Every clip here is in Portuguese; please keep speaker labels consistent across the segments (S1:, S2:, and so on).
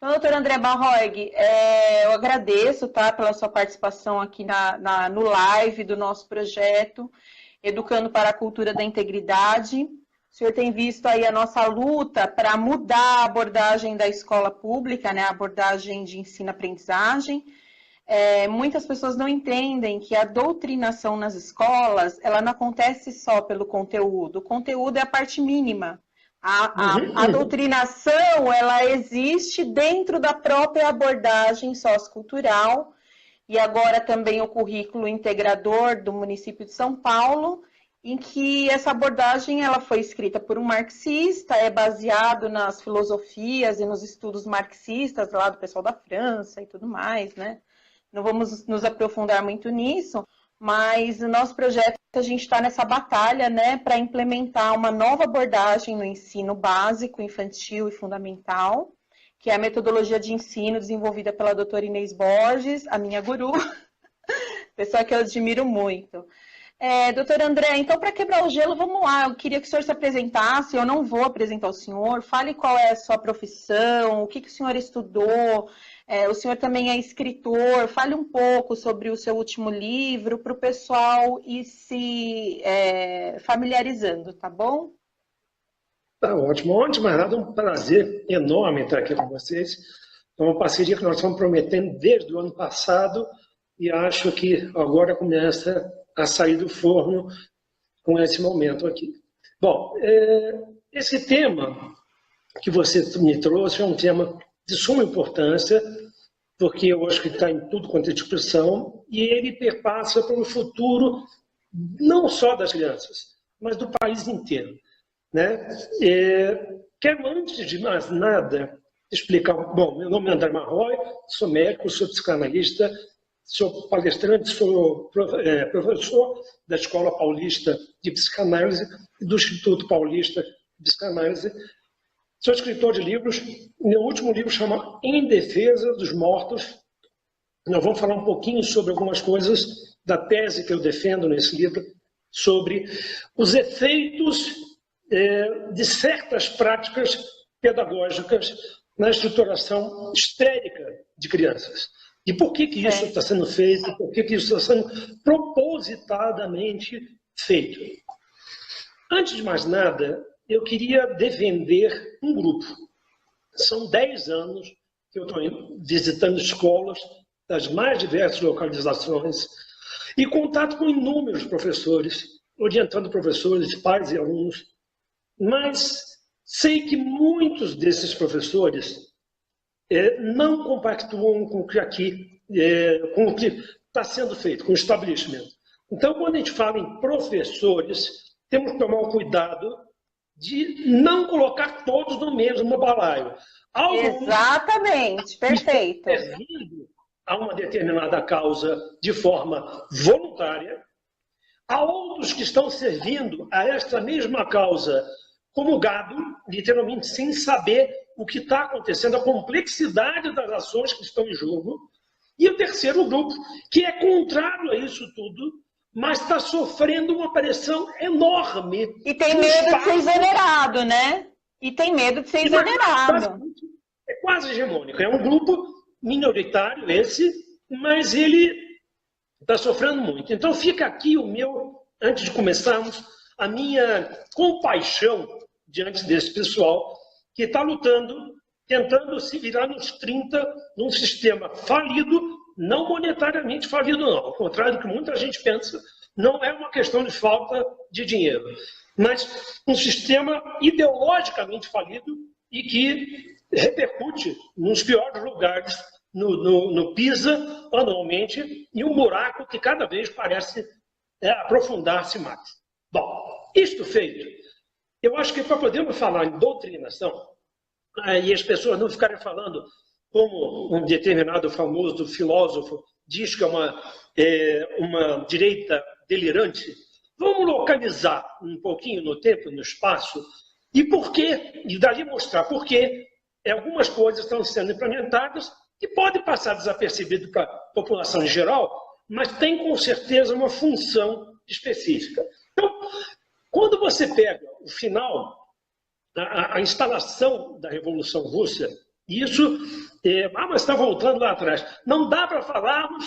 S1: Então, doutor André Barroig, eu agradeço, tá, pela sua participação aqui no live do nosso projeto Educando para a Cultura da Integridade. O senhor tem visto aí a nossa luta para mudar a abordagem da escola pública, né, a abordagem de ensino-aprendizagem. Muitas pessoas não entendem que a doutrinação nas escolas, ela não acontece só pelo conteúdo. O conteúdo é a parte mínima. A doutrinação, ela existe dentro da própria abordagem sociocultural, e agora também o currículo integrador do município de São Paulo, em que essa abordagem ela foi escrita por um marxista, é baseado nas filosofias e nos estudos marxistas lá do pessoal da França e tudo mais, né? Não vamos nos aprofundar muito nisso, mas o nosso projeto, a gente está nessa batalha, né, para implementar uma nova abordagem no ensino básico, infantil e fundamental, que é a metodologia de ensino desenvolvida pela doutora Inês Borges, a minha guru, pessoa que eu admiro muito. Doutor André, então, para quebrar o gelo, vamos lá. Eu queria que o senhor se apresentasse, eu não vou apresentar o senhor. Fale qual é a sua profissão, o que o senhor estudou. O senhor também é escritor. Fale um pouco sobre o seu último livro para o pessoal ir se familiarizando, tá bom?
S2: Tá ótimo. Antes de mais nada, um prazer enorme estar aqui com vocês. É uma parceria que nós estamos prometendo desde o ano passado e acho que agora começa a sair do forno com esse momento aqui. Bom, esse tema que você me trouxe é um tema de suma importância, porque eu acho que está em tudo quanto é discussão, e ele perpassa para o futuro não só das crianças, mas do país inteiro, né? Quero, antes de mais nada, explicar... Bom, meu nome é André Barroig, sou médico, sou psicanalista, sou palestrante, sou professor da Escola Paulista de Psicanálise e do Instituto Paulista de Psicanálise. Sou escritor de livros. Meu último livro chama Em Defesa dos Mortos. Nós vamos falar um pouquinho sobre algumas coisas da tese que eu defendo nesse livro, sobre os efeitos de certas práticas pedagógicas na estruturação histérica de crianças. E por que isso está sendo feito? Por que isso está sendo propositadamente feito? Antes de mais nada, eu queria defender um grupo. São 10 anos que eu estou visitando escolas das mais diversas localizações e contato com inúmeros professores, orientando professores, pais e alunos. Mas sei que muitos desses professores não compactuam com o que aqui, com o que está sendo feito, com o estabelecimento. Então, quando a gente fala em professores, temos que tomar o cuidado de não colocar todos no mesmo balaio.
S1: Exatamente, perfeito.
S2: Servindo a uma determinada causa de forma voluntária, há outros que estão servindo a esta mesma causa como gado, literalmente sem saber o que está acontecendo, a complexidade das ações que estão em jogo. E o terceiro grupo, que é contrário a isso tudo, mas está sofrendo uma pressão enorme.
S1: E tem medo de ser exonerado, né? E tem medo de ser exonerado.
S2: É quase hegemônico. É um grupo minoritário esse, mas ele está sofrendo muito. Então fica aqui o meu, antes de começarmos, a minha compaixão diante desse pessoal que está lutando, tentando se virar nos 30 num sistema falido, não monetariamente falido, não. Ao contrário do que muita gente pensa, não é uma questão de falta de dinheiro, mas um sistema ideologicamente falido e que repercute nos piores lugares, no PISA, anualmente, e um buraco que cada vez parece aprofundar-se mais. Bom, isto feito, eu acho que para podermos falar em doutrinação, e as pessoas não ficarem falando como um determinado famoso filósofo diz que é uma direita delirante, vamos localizar um pouquinho no tempo, no espaço, e por quê, e dali mostrar por que algumas coisas estão sendo implementadas que podem passar desapercebido para a população em geral, mas tem com certeza uma função específica. Então, quando você pega o final, a instalação da Revolução Russa, Isso, mas está voltando lá atrás. Não dá para falarmos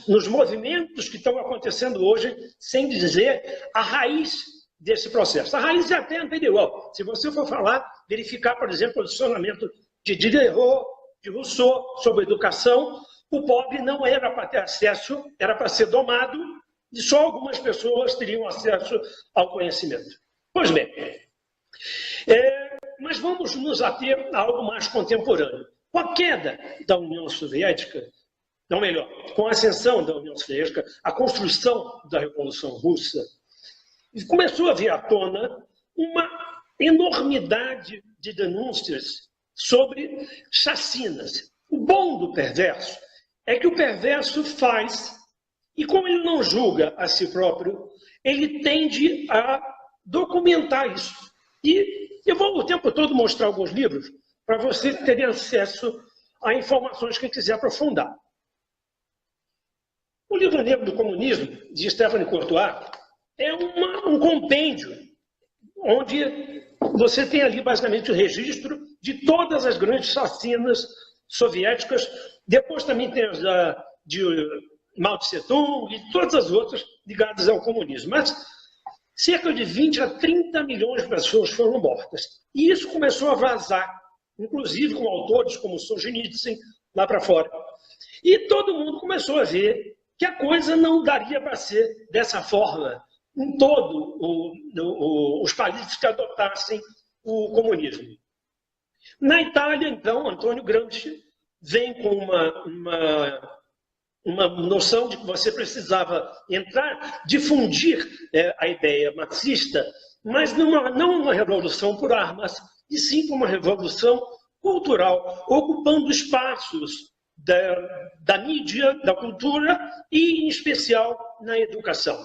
S2: nos movimentos que estão acontecendo hoje sem dizer a raiz desse processo. A raiz é até anterior. Se você for falar, verificar, por exemplo, o posicionamento de Diderot, de Rousseau sobre educação, o pobre não era para ter acesso, era para ser domado, e só algumas pessoas teriam acesso ao conhecimento. Pois bem, mas vamos nos ater a algo mais contemporâneo. Com a queda da União Soviética, não melhor, com a ascensão da União Soviética, a construção da Revolução Russa, começou a vir à tona uma enormidade de denúncias sobre chacinas. O bom do perverso é que o perverso faz, e como ele não julga a si próprio, ele tende a documentar isso. E eu vou o tempo todo mostrar alguns livros para vocês terem acesso a informações que quiser aprofundar. O livro Negro do Comunismo, de Stéphane Courtois, é um compêndio onde você tem ali basicamente o registro de todas as grandes chacinas soviéticas. Depois também tem as de Mao Tse-tung e todas as outras ligadas ao comunismo. Mas cerca de 20 a 30 milhões de pessoas foram mortas. E isso começou a vazar, inclusive com autores como Solzhenitsyn, lá para fora. E todo mundo começou a ver que a coisa não daria para ser dessa forma em todos os países que adotassem o comunismo. Na Itália, então, Antônio Gramsci vem com uma noção de que você precisava entrar, difundir a ideia marxista, mas não uma revolução por armas, e sim uma revolução cultural, ocupando espaços da mídia, da cultura e, em especial, na educação.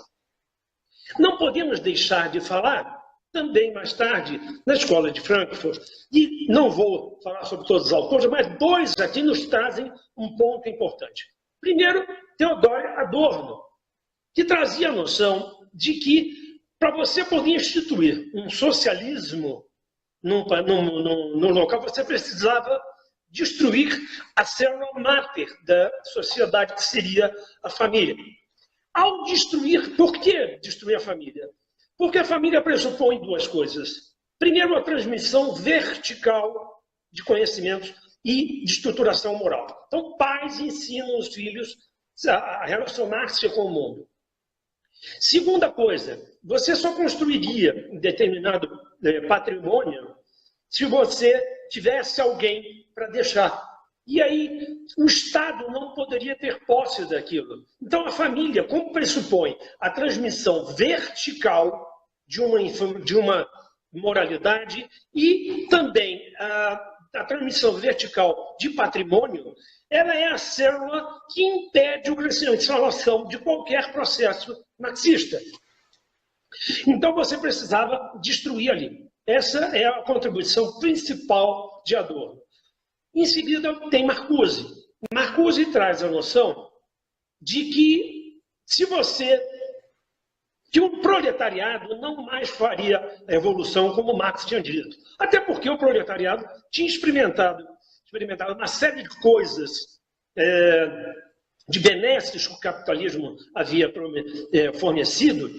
S2: Não podemos deixar de falar, também mais tarde, na Escola de Frankfurt, e não vou falar sobre todos os autores, mas dois aqui nos trazem um ponto importante. Primeiro, Theodor Adorno, que trazia a noção de que, para você poder instituir um socialismo num local, você precisava destruir a célula máter da sociedade, que seria a família. Ao destruir, por que destruir a família? Porque a família pressupõe duas coisas. Primeiro, a transmissão vertical de conhecimentos e de estruturação moral. Então, pais ensinam os filhos a relacionar-se com o mundo. Segunda coisa, você só construiria um determinado patrimônio se você tivesse alguém para deixar. E aí, o Estado não poderia ter posse daquilo. Então, a família, como pressupõe a transmissão vertical de uma moralidade e também a transmissão vertical de patrimônio, ela é a célula que impede o crescimento, instalação de qualquer processo marxista. Então, você precisava destruir ali. Essa é a contribuição principal de Adorno. Em seguida, tem Marcuse. Marcuse traz a noção de que o proletariado não mais faria a evolução como Marx tinha dito. Até porque o proletariado tinha experimentado uma série de coisas de benesses que o capitalismo havia fornecido,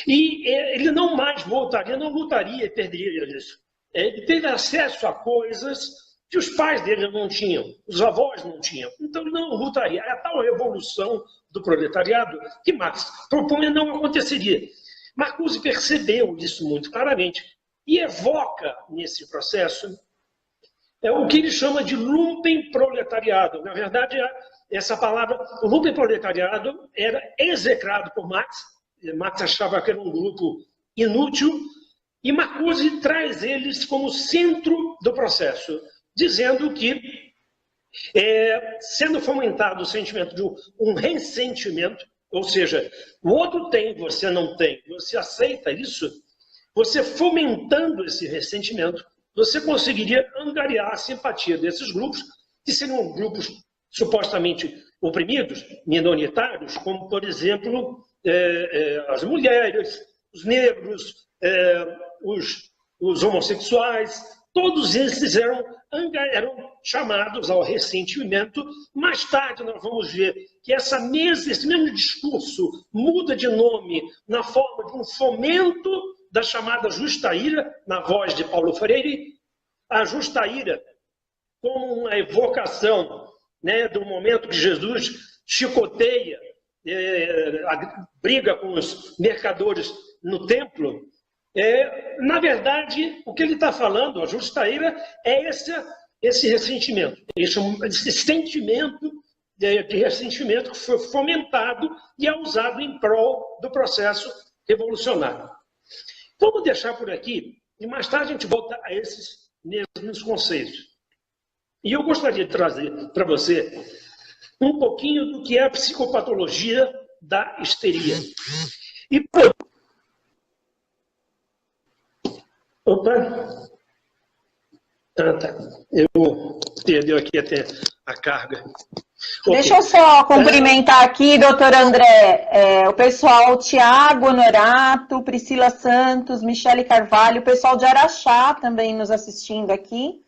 S2: e ele não mais voltaria, não lutaria e perderia isso. Ele teve acesso a coisas que os pais dele não tinham, os avós não tinham. Então, ele não lutaria. É a tal revolução do proletariado que Marx propõe não aconteceria. Marcuse percebeu isso muito claramente e evoca nesse processo o que ele chama de lumpenproletariado. Na verdade, essa palavra, o lumpenproletariado, era execrado por Marx. Marx achava que era um grupo inútil, e Marcuse traz eles como centro do processo, dizendo que, sendo fomentado o sentimento de um ressentimento, ou seja, o outro tem, você não tem, você aceita isso, você fomentando esse ressentimento, você conseguiria angariar a simpatia desses grupos, que seriam grupos supostamente oprimidos, minoritários, como, por exemplo, as mulheres, os negros, os homossexuais, Todos esses eram chamados ao ressentimento. Mais tarde nós vamos ver que esse mesmo discurso muda de nome na forma de um fomento da chamada justa ira, na voz de Paulo Freire. A justa ira como uma evocação, né, do momento que Jesus chicoteia, briga com os mercadores no templo. Na verdade, o que ele está falando, a justa ira, é esse ressentimento, esse sentimento de ressentimento que foi fomentado e é usado em prol do processo revolucionário. Vamos deixar por aqui, e mais tarde a gente volta a esses mesmos conceitos. E eu gostaria de trazer para você um pouquinho do que é a psicopatologia da histeria. E opa! Ah, tá. Eu perdeu aqui até a carga.
S1: Deixa eu só cumprimentar aqui, doutor André, o pessoal Tiago Honorato, Priscila Santos, Michele Carvalho, o pessoal de Araxá também nos assistindo aqui,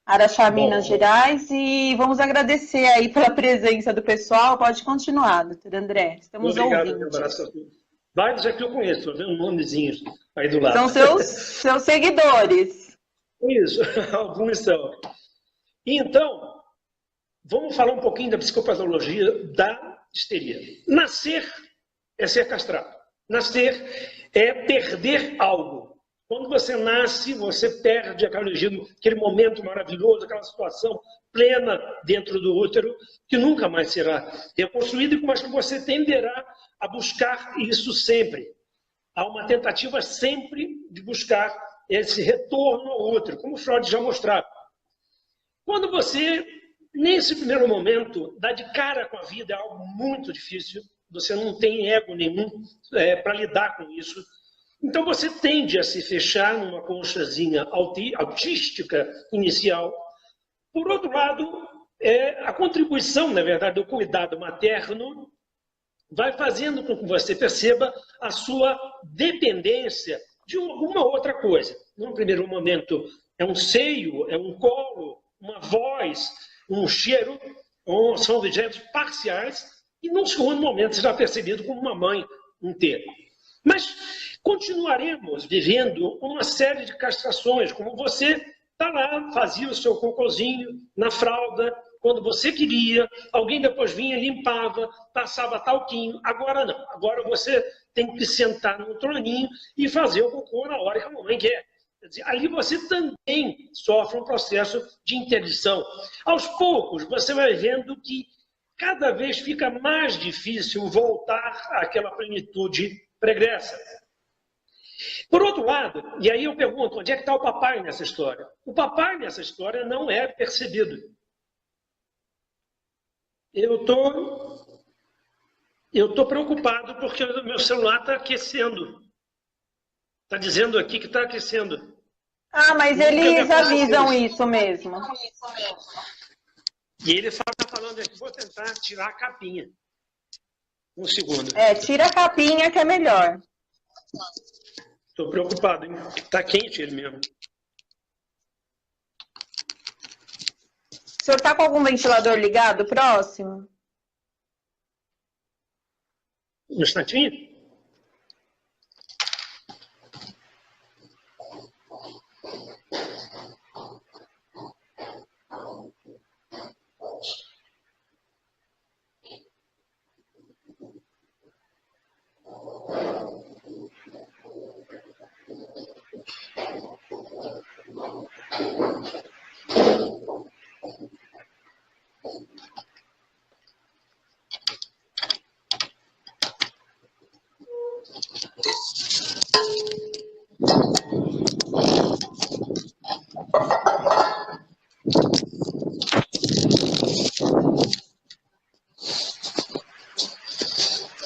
S1: Araxá, Minas Gerais, e vamos agradecer aí pela presença do pessoal. Pode continuar, doutor André, estamos ouvindo.
S2: Um abraço a todos. Vários aqui eu conheço, estou vendo nomezinhos aí do lado.
S1: São seus seguidores.
S2: Isso, alguns são. Então, vamos falar um pouquinho da psicopatologia da histeria. Nascer é ser castrado. Nascer é perder algo. Quando você nasce, você perde aquele momento maravilhoso, aquela situação plena dentro do útero, que nunca mais será reconstruída, mas que você tenderá a buscar isso sempre. Há uma tentativa sempre de buscar esse retorno ao útero, como Freud já mostrava. Quando você, nesse primeiro momento, dá de cara com a vida, é algo muito difícil, você não tem ego nenhum para lidar com isso. Então você tende a se fechar numa conchazinha autística inicial. Por outro lado, a contribuição, na verdade, do cuidado materno vai fazendo com que você perceba a sua dependência de alguma outra coisa. No primeiro momento é um seio, é um colo, uma voz, um cheiro, são objetos parciais, e num segundo momento será percebido como uma mãe inteira. Mas continuaremos vivendo uma série de castrações, como você está lá, fazia o seu cocôzinho na fralda, quando você queria, alguém depois vinha, limpava, passava talquinho. Agora não, agora você tem que sentar no troninho e fazer o cocô na hora que a mamãe quer. Quer dizer, ali você também sofre um processo de interdição. Aos poucos, você vai vendo que cada vez fica mais difícil voltar àquela plenitude pregressa. Por outro lado, e aí eu pergunto, onde é que está o papai nessa história? O papai nessa história não é percebido. Eu tô preocupado porque o meu celular está aquecendo. Está dizendo aqui que está aquecendo.
S1: Ah, mas eles avisam isso mesmo.
S2: E ele está falando aqui, vou tentar tirar a capinha. Um segundo.
S1: Tira a capinha que é melhor.
S2: Estou preocupado, hein? Está quente ele mesmo.
S1: O senhor está com algum ventilador ligado próximo?
S2: Um instantinho.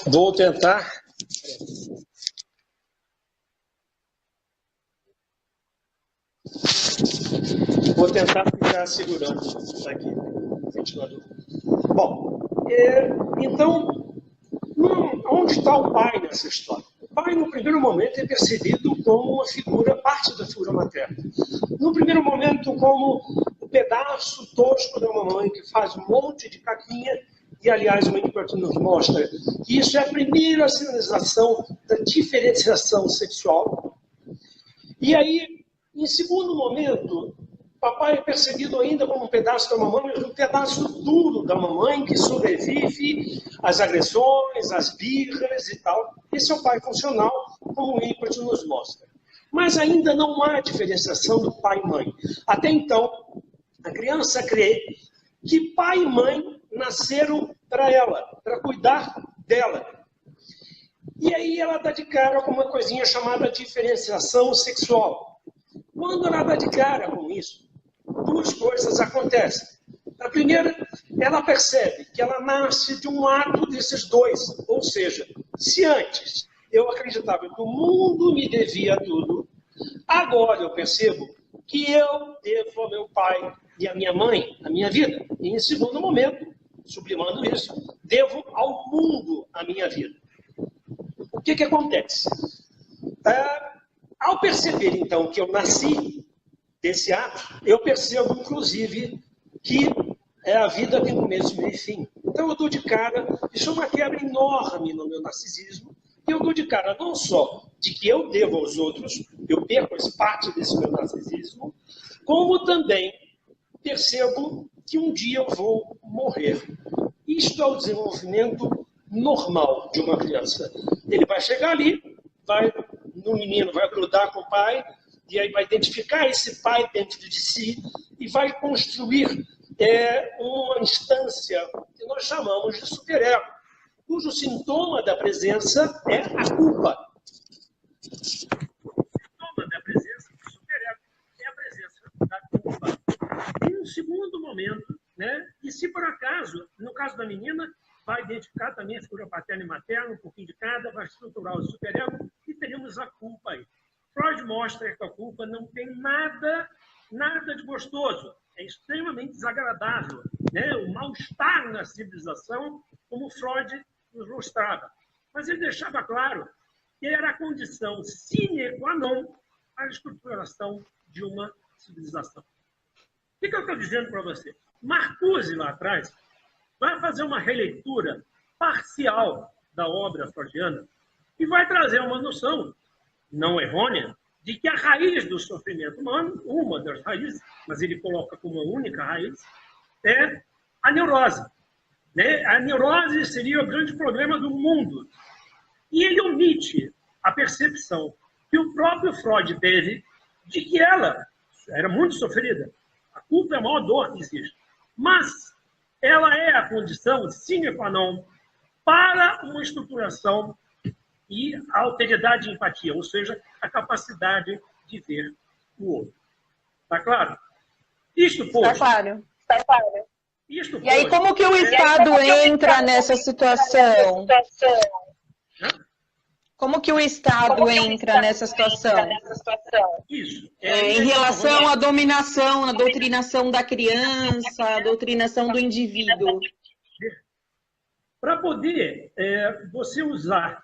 S2: Vou tentar. Vou tentar ficar segurando aqui o ventilador. Bom, então, onde está o pai nessa história? pai, no primeiro momento, é percebido como uma figura, parte da figura materna. No primeiro momento, como o pedaço tosco da mamãe que faz um monte de caquinha, e, aliás, o Winnicott nos mostra que isso é a primeira sinalização da diferenciação sexual. E aí, em segundo momento, papai é percebido ainda como um pedaço da mamãe, mas um pedaço duro da mamãe que sobrevive às agressões, às birras e tal. Esse é o pai funcional, como o Winnicott nos mostra. Mas ainda não há diferenciação do pai e mãe. Até então, a criança crê que pai e mãe nasceram para ela, para cuidar dela. E aí ela dá de cara com uma coisinha chamada diferenciação sexual. Quando ela dá de cara com isso, duas coisas acontecem. A primeira, ela percebe que ela nasce de um ato desses dois. Ou seja, se antes eu acreditava que o mundo me devia tudo, agora eu percebo que eu devo ao meu pai e à minha mãe a minha vida. E, em segundo momento, sublimando isso, devo ao mundo a minha vida. O que acontece? Ao perceber, então, que eu nasci desse ato, eu percebo, inclusive, que a vida tem começo, meio e fim. Então, eu dou de cara, isso é uma quebra enorme no meu narcisismo, e eu dou de cara não só de que eu devo aos outros, eu perco parte desse meu narcisismo, como também percebo que um dia eu vou morrer. Isto é o desenvolvimento normal de uma criança. Ele vai chegar ali, no menino, vai grudar com o pai, e aí vai identificar esse pai dentro de si e vai construir uma instância que nós chamamos de superego, cujo sintoma da presença é a culpa. O sintoma da presença do superego é a presença da culpa. Em um segundo momento, né, e se por acaso, no caso da menina, vai identificar também a figura paterna e materna, um pouquinho de cada, vai estruturar o superego e teremos a culpa aí. Freud mostra que a culpa não tem nada de gostoso, é extremamente desagradável, né? O mal-estar na civilização, como Freud nos mostrava. Mas ele deixava claro que era a condição sine qua non para a estruturação de uma civilização. O que eu estou dizendo para você? Marcuse, lá atrás, vai fazer uma releitura parcial da obra freudiana e vai trazer uma noção, não errônea, de que a raiz do sofrimento humano, uma das raízes, mas ele coloca como a única raiz, é a neurose. Né? A neurose seria o grande problema do mundo. E ele omite a percepção que o próprio Freud teve de que ela era muito sofrida. A culpa é a maior dor que existe. Mas ela é a condição sine qua non para uma estruturação e a alteridade de empatia, ou seja, a capacidade de ver o outro. Está claro? Isto posto.
S1: Está claro. Está claro.
S2: Isto
S1: e aí, como que o Estado entra nessa situação? Como que o Estado entra nessa situação?
S2: Isso.
S1: Em relação à dominação, à doutrinação da criança, à doutrinação do indivíduo.
S2: Para poder você usar...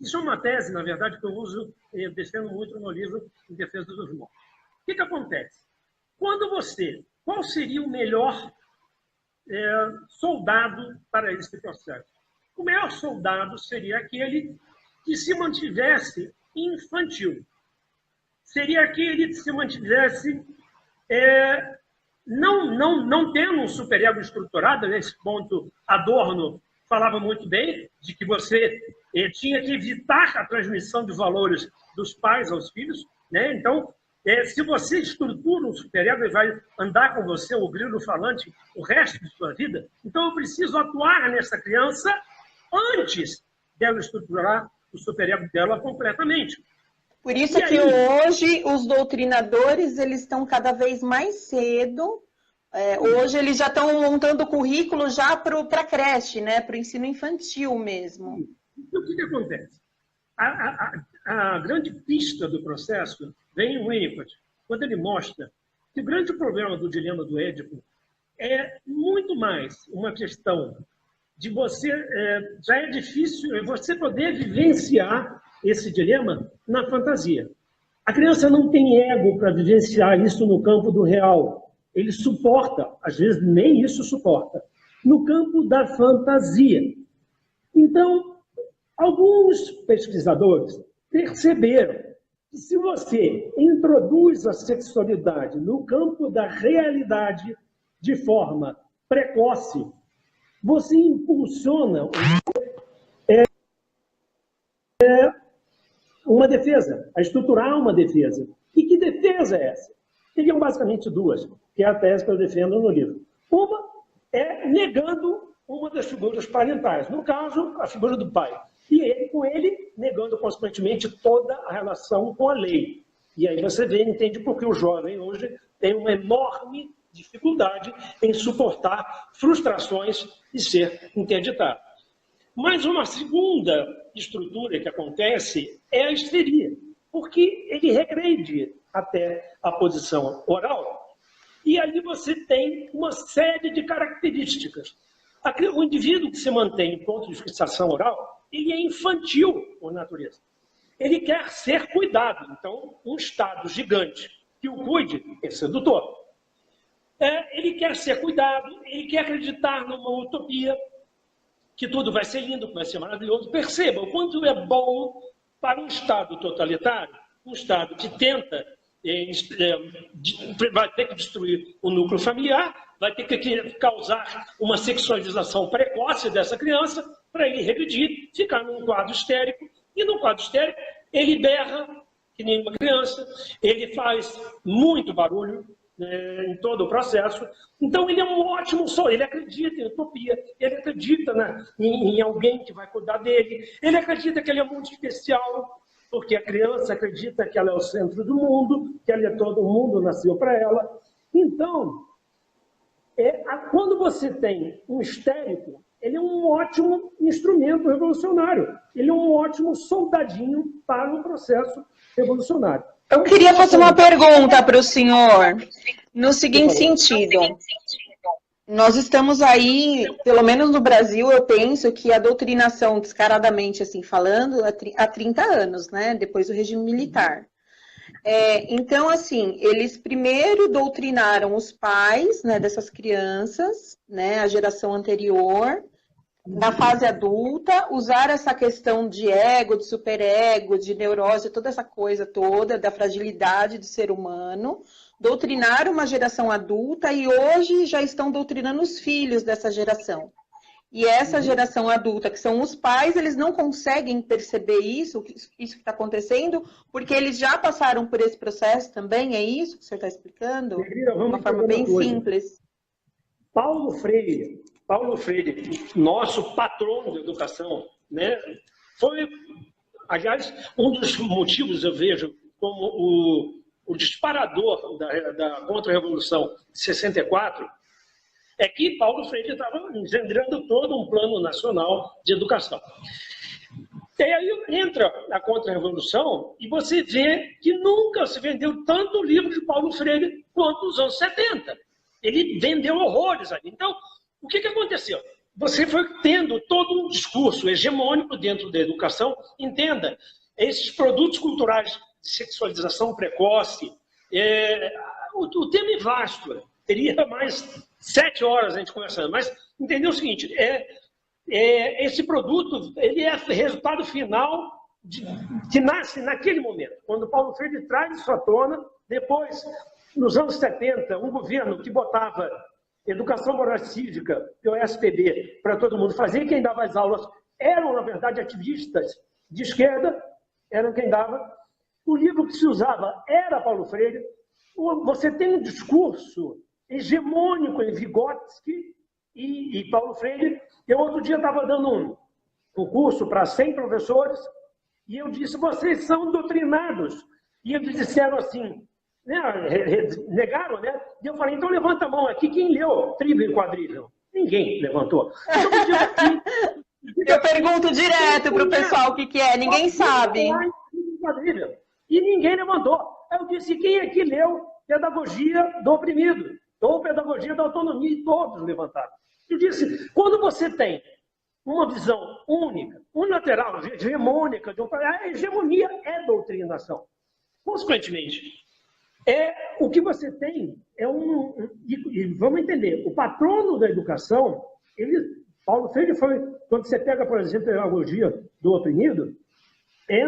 S2: Isso é uma tese, na verdade, que eu uso, defendo muito no livro Em Defesa dos Mortos. O que acontece? Qual seria o melhor soldado para esse processo? O melhor soldado seria aquele que se mantivesse infantil. Seria aquele que se mantivesse não tendo um superego estruturado. Nesse ponto, Adorno falava muito bem de que você tinha que evitar a transmissão de valores dos pais aos filhos. Né? Então, se você estrutura um superego e vai andar com você, o grilo falante, o resto de sua vida, então eu preciso atuar nessa criança antes dela estruturar o superego dela completamente.
S1: Por isso que hoje os doutrinadores eles estão cada vez mais cedo. Hoje eles já estão montando o currículo já para a creche, né? Para o ensino infantil mesmo.
S2: E o que acontece? A grande pista do processo vem em Winnicott, quando ele mostra que o grande problema do dilema do Édipo é muito mais uma questão de você, já é difícil você poder vivenciar esse dilema na fantasia. A criança não tem ego para vivenciar isso no campo do real. Ele suporta, às vezes nem isso suporta, no campo da fantasia. Então, alguns pesquisadores perceberam que se você introduz a sexualidade no campo da realidade de forma precoce, você impulsiona uma defesa, a estruturar uma defesa. E que defesa é essa? Teriam basicamente duas, que é a tese que eu defendo no livro. Uma é negando uma das figuras parentais, no caso, a figura do pai. E ele, com ele, negando, consequentemente, toda a relação com a lei. E aí você vê, entende por que o jovem hoje tem uma enorme dificuldade em suportar frustrações e ser interditado. Mas uma segunda estrutura que acontece é a histeria, porque ele regride até a posição oral, e ali você tem uma série de características. O indivíduo que se mantém em ponto de fixação oral, ele é infantil por natureza. Ele quer ser cuidado, então um estado gigante que o cuide é sedutor. Ele quer ser cuidado, ele quer acreditar numa utopia, que tudo vai ser lindo, que vai ser maravilhoso. Perceba o quanto é bom para um Estado totalitário, um Estado que tenta, vai ter que destruir o núcleo familiar, vai ter que causar uma sexualização precoce dessa criança para ele regredir, ficar num quadro histérico, e no quadro histérico ele berra, que nem uma criança, ele faz muito barulho, em todo o processo. Então, ele é um ótimo só. Ele acredita em utopia, ele acredita em alguém que vai cuidar dele, ele acredita que ele é muito especial, porque a criança acredita que ela é o centro do mundo, que ela é todo o mundo, nasceu para ela. Então, quando você tem um histérico, ele é um ótimo instrumento revolucionário. Ele é um ótimo soldadinho para o processo revolucionário.
S1: Eu queria fazer uma pergunta para o senhor, no seguinte sentido. Nós estamos aí, pelo menos no Brasil, eu penso que a doutrinação, descaradamente assim falando, há 30 anos, né, depois do regime militar. Então, assim, eles primeiro doutrinaram os pais, né, dessas crianças, né, a geração anterior. Na fase adulta, usar essa questão de ego, de superego, de neurose, toda essa coisa toda, da fragilidade do ser humano, doutrinar uma geração adulta e hoje já estão doutrinando os filhos dessa geração. E essa geração adulta, que são os pais, eles não conseguem perceber isso que está acontecendo, porque eles já passaram por esse processo também, é isso que o senhor está explicando? De uma forma bem simples.
S2: Paulo Freire, nosso patrono da educação, né, foi, aliás, um dos motivos, eu vejo, como o disparador da contra-revolução de 64, é que Paulo Freire estava engendrando todo um plano nacional de educação. E aí entra a contra-revolução e você vê que nunca se vendeu tanto livro de Paulo Freire quanto nos anos 70. Ele vendeu horrores ali. Então, o que aconteceu? Você foi tendo todo um discurso hegemônico dentro da educação. Entenda, esses produtos culturais de sexualização precoce, o tema é vasto, teria mais 7 horas a gente conversando, mas entendeu o seguinte, esse produto ele é resultado final que nasce naquele momento, quando Paulo Freire traz isso à tona. Depois, nos anos 70, um governo que botava educação moral e cívica, que é o SPB, para todo mundo fazer, e quem dava as aulas eram, na verdade, ativistas de esquerda, eram quem dava. O livro que se usava era Paulo Freire. Você tem um discurso hegemônico em Vygotsky e Paulo Freire. Eu, outro dia, estava dando um curso para 100 professores e eu disse, vocês são doutrinados. E eles disseram assim, né, negaram, né? E eu falei, então levanta a mão aqui, quem leu Trível e Quadrível? Ninguém levantou.
S1: Eu pergunto direto para o pessoal o que é, ninguém sabe.
S2: E ninguém levantou. Eu disse, quem aqui leu Pedagogia do Oprimido? Ou Pedagogia da Autonomia? E todos levantaram. Eu disse, quando você tem uma visão única, unilateral, hegemônica. A hegemonia é doutrinação. Consequentemente, o que você tem é e vamos entender, o patrono da educação, Paulo Freire foi, quando você pega, por exemplo, a pedagogia do oprimido,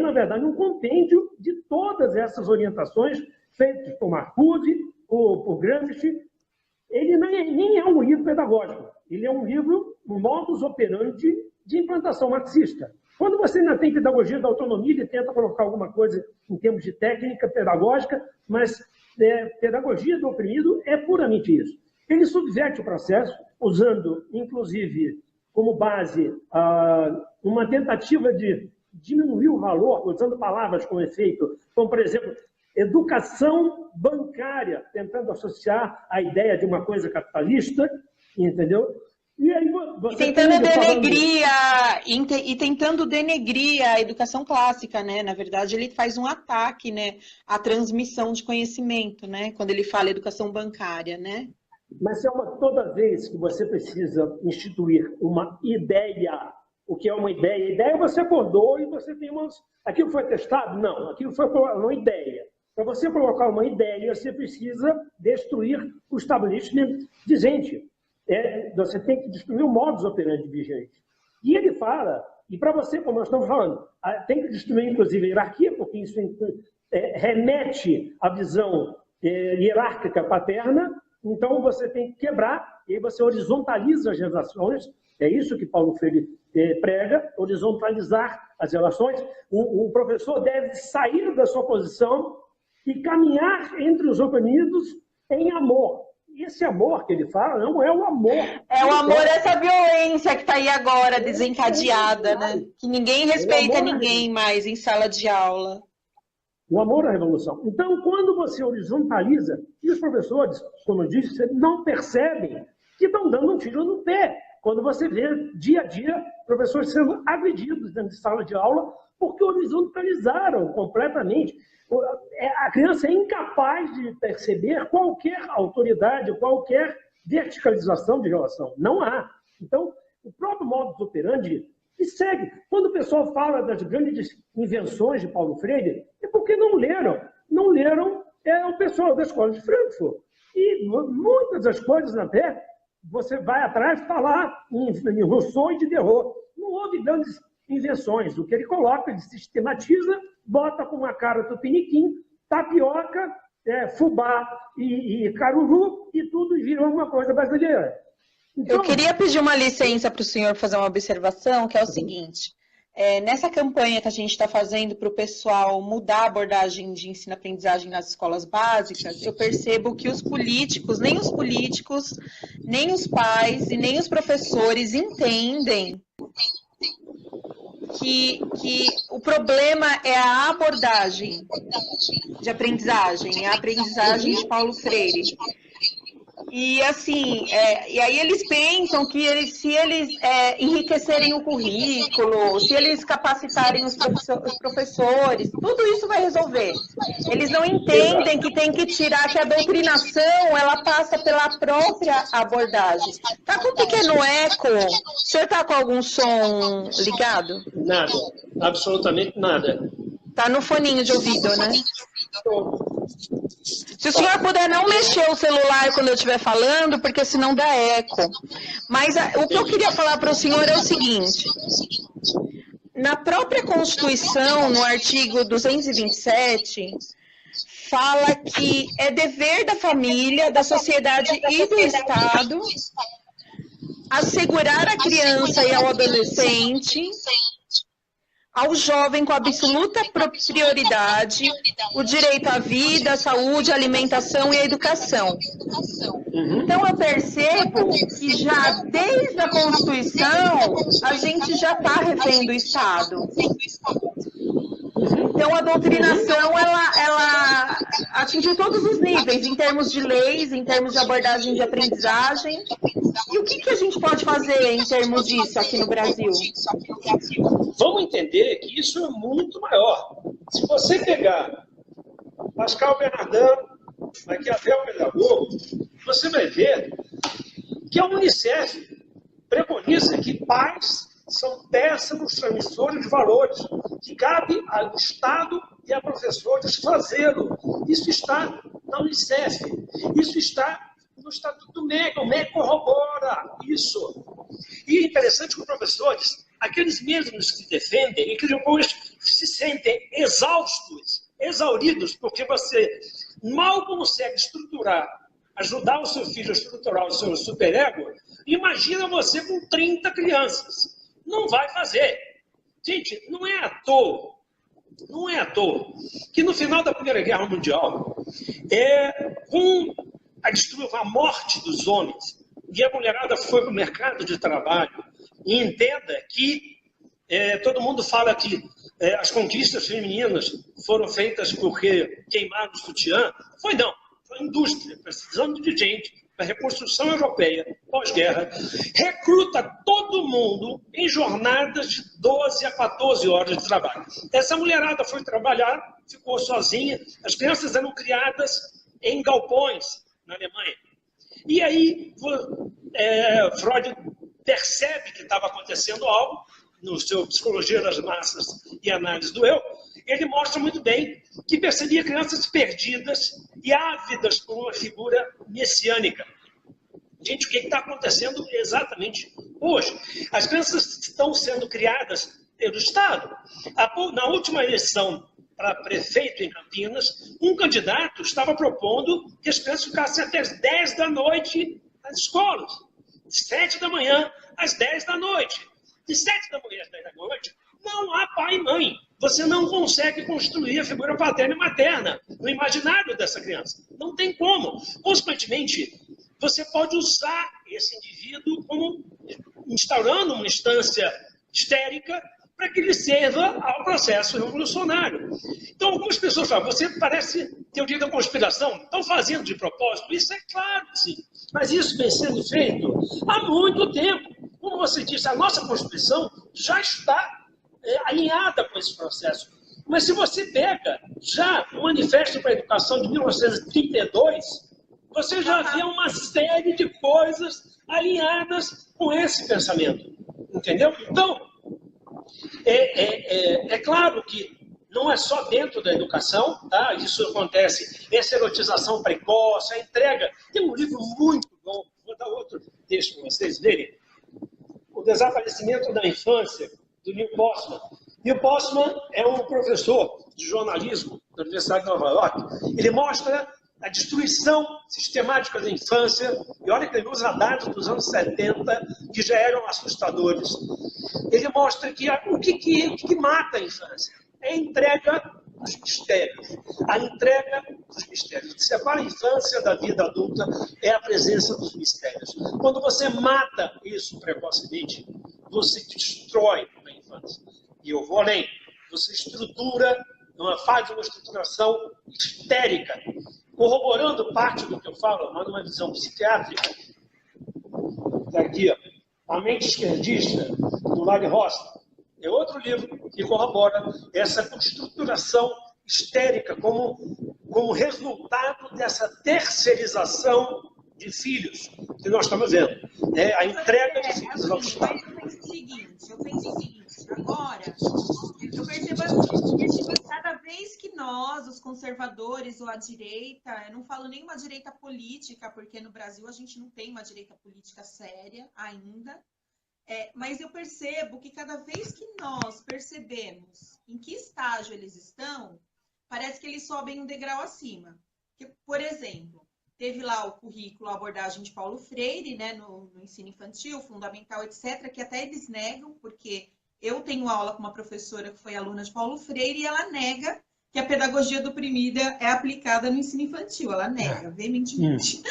S2: na verdade, um compêndio de todas essas orientações feitas por Marcuse, por Gramsci. Ele nem é um livro pedagógico, ele é um livro, um modus operandi de implantação marxista. Quando você ainda tem pedagogia da autonomia, ele tenta colocar alguma coisa em termos de técnica pedagógica, mas pedagogia do oprimido é puramente isso. Ele subverte o processo, usando, inclusive, como base, uma tentativa de diminuir o valor, usando palavras com efeito, como, por exemplo, educação bancária, tentando associar a ideia de uma coisa capitalista, entendeu? E aí você
S1: tentando denegrir a educação clássica, né? Na verdade, ele faz um ataque, né, à transmissão de conhecimento, né? Quando ele fala educação bancária, né?
S2: Mas toda vez que você precisa instituir uma ideia, o que é uma ideia? Ideia você acordou e você tem aquilo foi testado? Não, aquilo foi uma ideia. Para você colocar uma ideia, você precisa destruir o establishment vigente. Você tem que destruir o modus operandi vigente. E ele fala, e para você, como nós estamos falando, tem que destruir, inclusive, a hierarquia, porque isso remete à visão hierárquica paterna. Então, você tem que quebrar, e aí você horizontaliza as relações. É isso que Paulo Freire prega, horizontalizar as relações. O professor deve sair da sua posição e caminhar entre os oprimidos em amor. E esse amor que ele fala não é o amor.
S1: É o amor dessa violência que está aí agora, desencadeada, né? Que ninguém respeita ninguém mais em sala de aula.
S2: O amor à revolução. Então, quando você horizontaliza, e os professores, como eu disse, não percebem que estão dando um tiro no pé. Quando você vê, dia a dia, professores sendo agredidos dentro de sala de aula porque horizontalizaram completamente. A criança é incapaz de perceber qualquer autoridade, qualquer verticalização de relação. Não há. Então, o próprio modus operandi e segue. Quando o pessoal fala das grandes invenções de Paulo Freire, é porque não leram. Não leram o pessoal da escola de Frankfurt. E muitas das coisas até você vai atrás falar em Rousseau e Diderot. Não houve grandes invenções. O que ele coloca, ele sistematiza, bota com uma cara tupiniquim, tapioca, fubá e caruru, e tudo virou uma coisa brasileira.
S1: Então, eu queria pedir uma licença para o senhor fazer uma observação, que é o seguinte. Nessa campanha que a gente está fazendo para o pessoal mudar a abordagem de ensino-aprendizagem nas escolas básicas, eu percebo que os políticos, nem os pais e nem os professores entendem que o problema é a abordagem de aprendizagem, a aprendizagem de Paulo Freire. E assim, e aí eles pensam que se eles enriquecerem o currículo, se eles capacitarem os professores, tudo isso vai resolver. Eles não entendem que tem que tirar, que a doutrinação, ela passa pela própria abordagem. Tá com um pequeno eco? O senhor tá com algum som ligado?
S2: Nada, absolutamente nada.
S1: Tá no foninho de ouvido, né? Se o senhor puder não mexer o celular quando eu estiver falando, porque senão dá eco. Mas o que eu queria falar para o senhor é o seguinte. Na própria Constituição, no artigo 227, fala que é dever da família, da sociedade e do Estado assegurar à criança e ao adolescente, ao jovem com absoluta prioridade, o direito à vida, à saúde, à alimentação e à educação. Então, eu percebo que já desde a Constituição, a gente já está refém do Estado. Então, a doutrinação, ela atingiu todos os níveis, em termos de leis, em termos de abordagem de aprendizagem. E o que a gente pode fazer em termos disso aqui no Brasil?
S2: Vamos entender que isso é muito maior. Se você pegar Pascal Bernardin, Maquiavel Pedagogo, você vai ver que a Unicef preconiza que pais são péssimos transmissores de valores, que cabe ao Estado e a professores fazê-lo. Isso está na Unicef, isso está no Estatuto do MEC, o MEC corrobora isso. E é interessante que os professores, aqueles mesmos que defendem e que depois se sentem exaustos, exauridos, porque você mal consegue estruturar, ajudar o seu filho a estruturar o seu superego, imagina você com 30 crianças. Não vai fazer. Gente, não é à toa que no final da Primeira Guerra Mundial, com a morte dos homens, e a mulherada foi para o mercado de trabalho, e entenda que todo mundo fala que as conquistas femininas foram feitas porque queimaram o sutiã. Foi não, foi a indústria, precisando de gente, a reconstrução europeia, pós-guerra, recruta todo mundo em jornadas de 12 a 14 horas de trabalho. Essa mulherada foi trabalhar, ficou sozinha, as crianças eram criadas em galpões na Alemanha. E aí Freud percebe que estava acontecendo algo, no seu Psicologia das Massas e Análise do Eu, ele mostra muito bem que percebia crianças perdidas e ávidas por uma figura messiânica. Gente, o que está acontecendo exatamente hoje? As crianças estão sendo criadas pelo Estado. Na última eleição para prefeito em Campinas, um candidato estava propondo que as crianças ficassem até as 10 da noite nas escolas. De 7 da manhã às 10 da noite. De 7 da manhã às 10 da noite, não há pai e mãe. Você não consegue construir a figura paterna e materna no imaginário dessa criança. Não tem como. Consequentemente, você pode usar esse indivíduo como instaurando uma instância histérica para que ele serva ao processo revolucionário. Então, algumas pessoas falam, você parece teoria da conspiração, estão fazendo de propósito. Isso é claro, sim. Mas isso vem sendo feito há muito tempo. Como você disse, a nossa Constituição já está alinhada com esse processo. Mas se você pega já o Manifesto para a Educação de 1932, você já vê uma série de coisas alinhadas com esse pensamento. Entendeu? Então, é claro que não é só dentro da educação, tá? Isso acontece, essa erotização precoce, a entrega. Tem um livro muito bom, vou dar outro texto para vocês verem. O Desaparecimento da Infância, do Neil Postman. Neil Postman é um professor de jornalismo da Universidade de Nova York. Ele mostra a destruição sistemática da infância, e olha que ele usa dados dos anos 70, que já eram assustadores. Ele mostra que o que mata a infância é a entrega dos mistérios. A entrega dos mistérios. O que separa a infância da vida adulta é a presença dos mistérios. Quando você mata isso precocemente, você destrói a infância. E eu vou além. Você estrutura, faz uma estruturação histérica, corroborando parte do que eu falo, mas numa visão psiquiátrica. Daqui, A Mente Esquerdista, do Larry Rossler. É outro livro que corrobora essa estruturação histérica como resultado dessa terceirização de filhos que nós estamos vendo. A entrega de filhos ao Estado.
S3: Eu penso o seguinte, agora, eu percebo que cada vez que nós, os conservadores ou a direita, eu não falo nem uma direita política, porque no Brasil a gente não tem uma direita política séria ainda, mas eu percebo que cada vez que nós percebemos em que estágio eles estão, parece que eles sobem um degrau acima. Que, por exemplo, teve lá o currículo, a abordagem de Paulo Freire, né, no ensino infantil, fundamental, etc., que até eles negam, porque eu tenho aula com uma professora que foi aluna de Paulo Freire e ela nega que a pedagogia do oprimida é aplicada no ensino infantil. Ela nega, veementemente.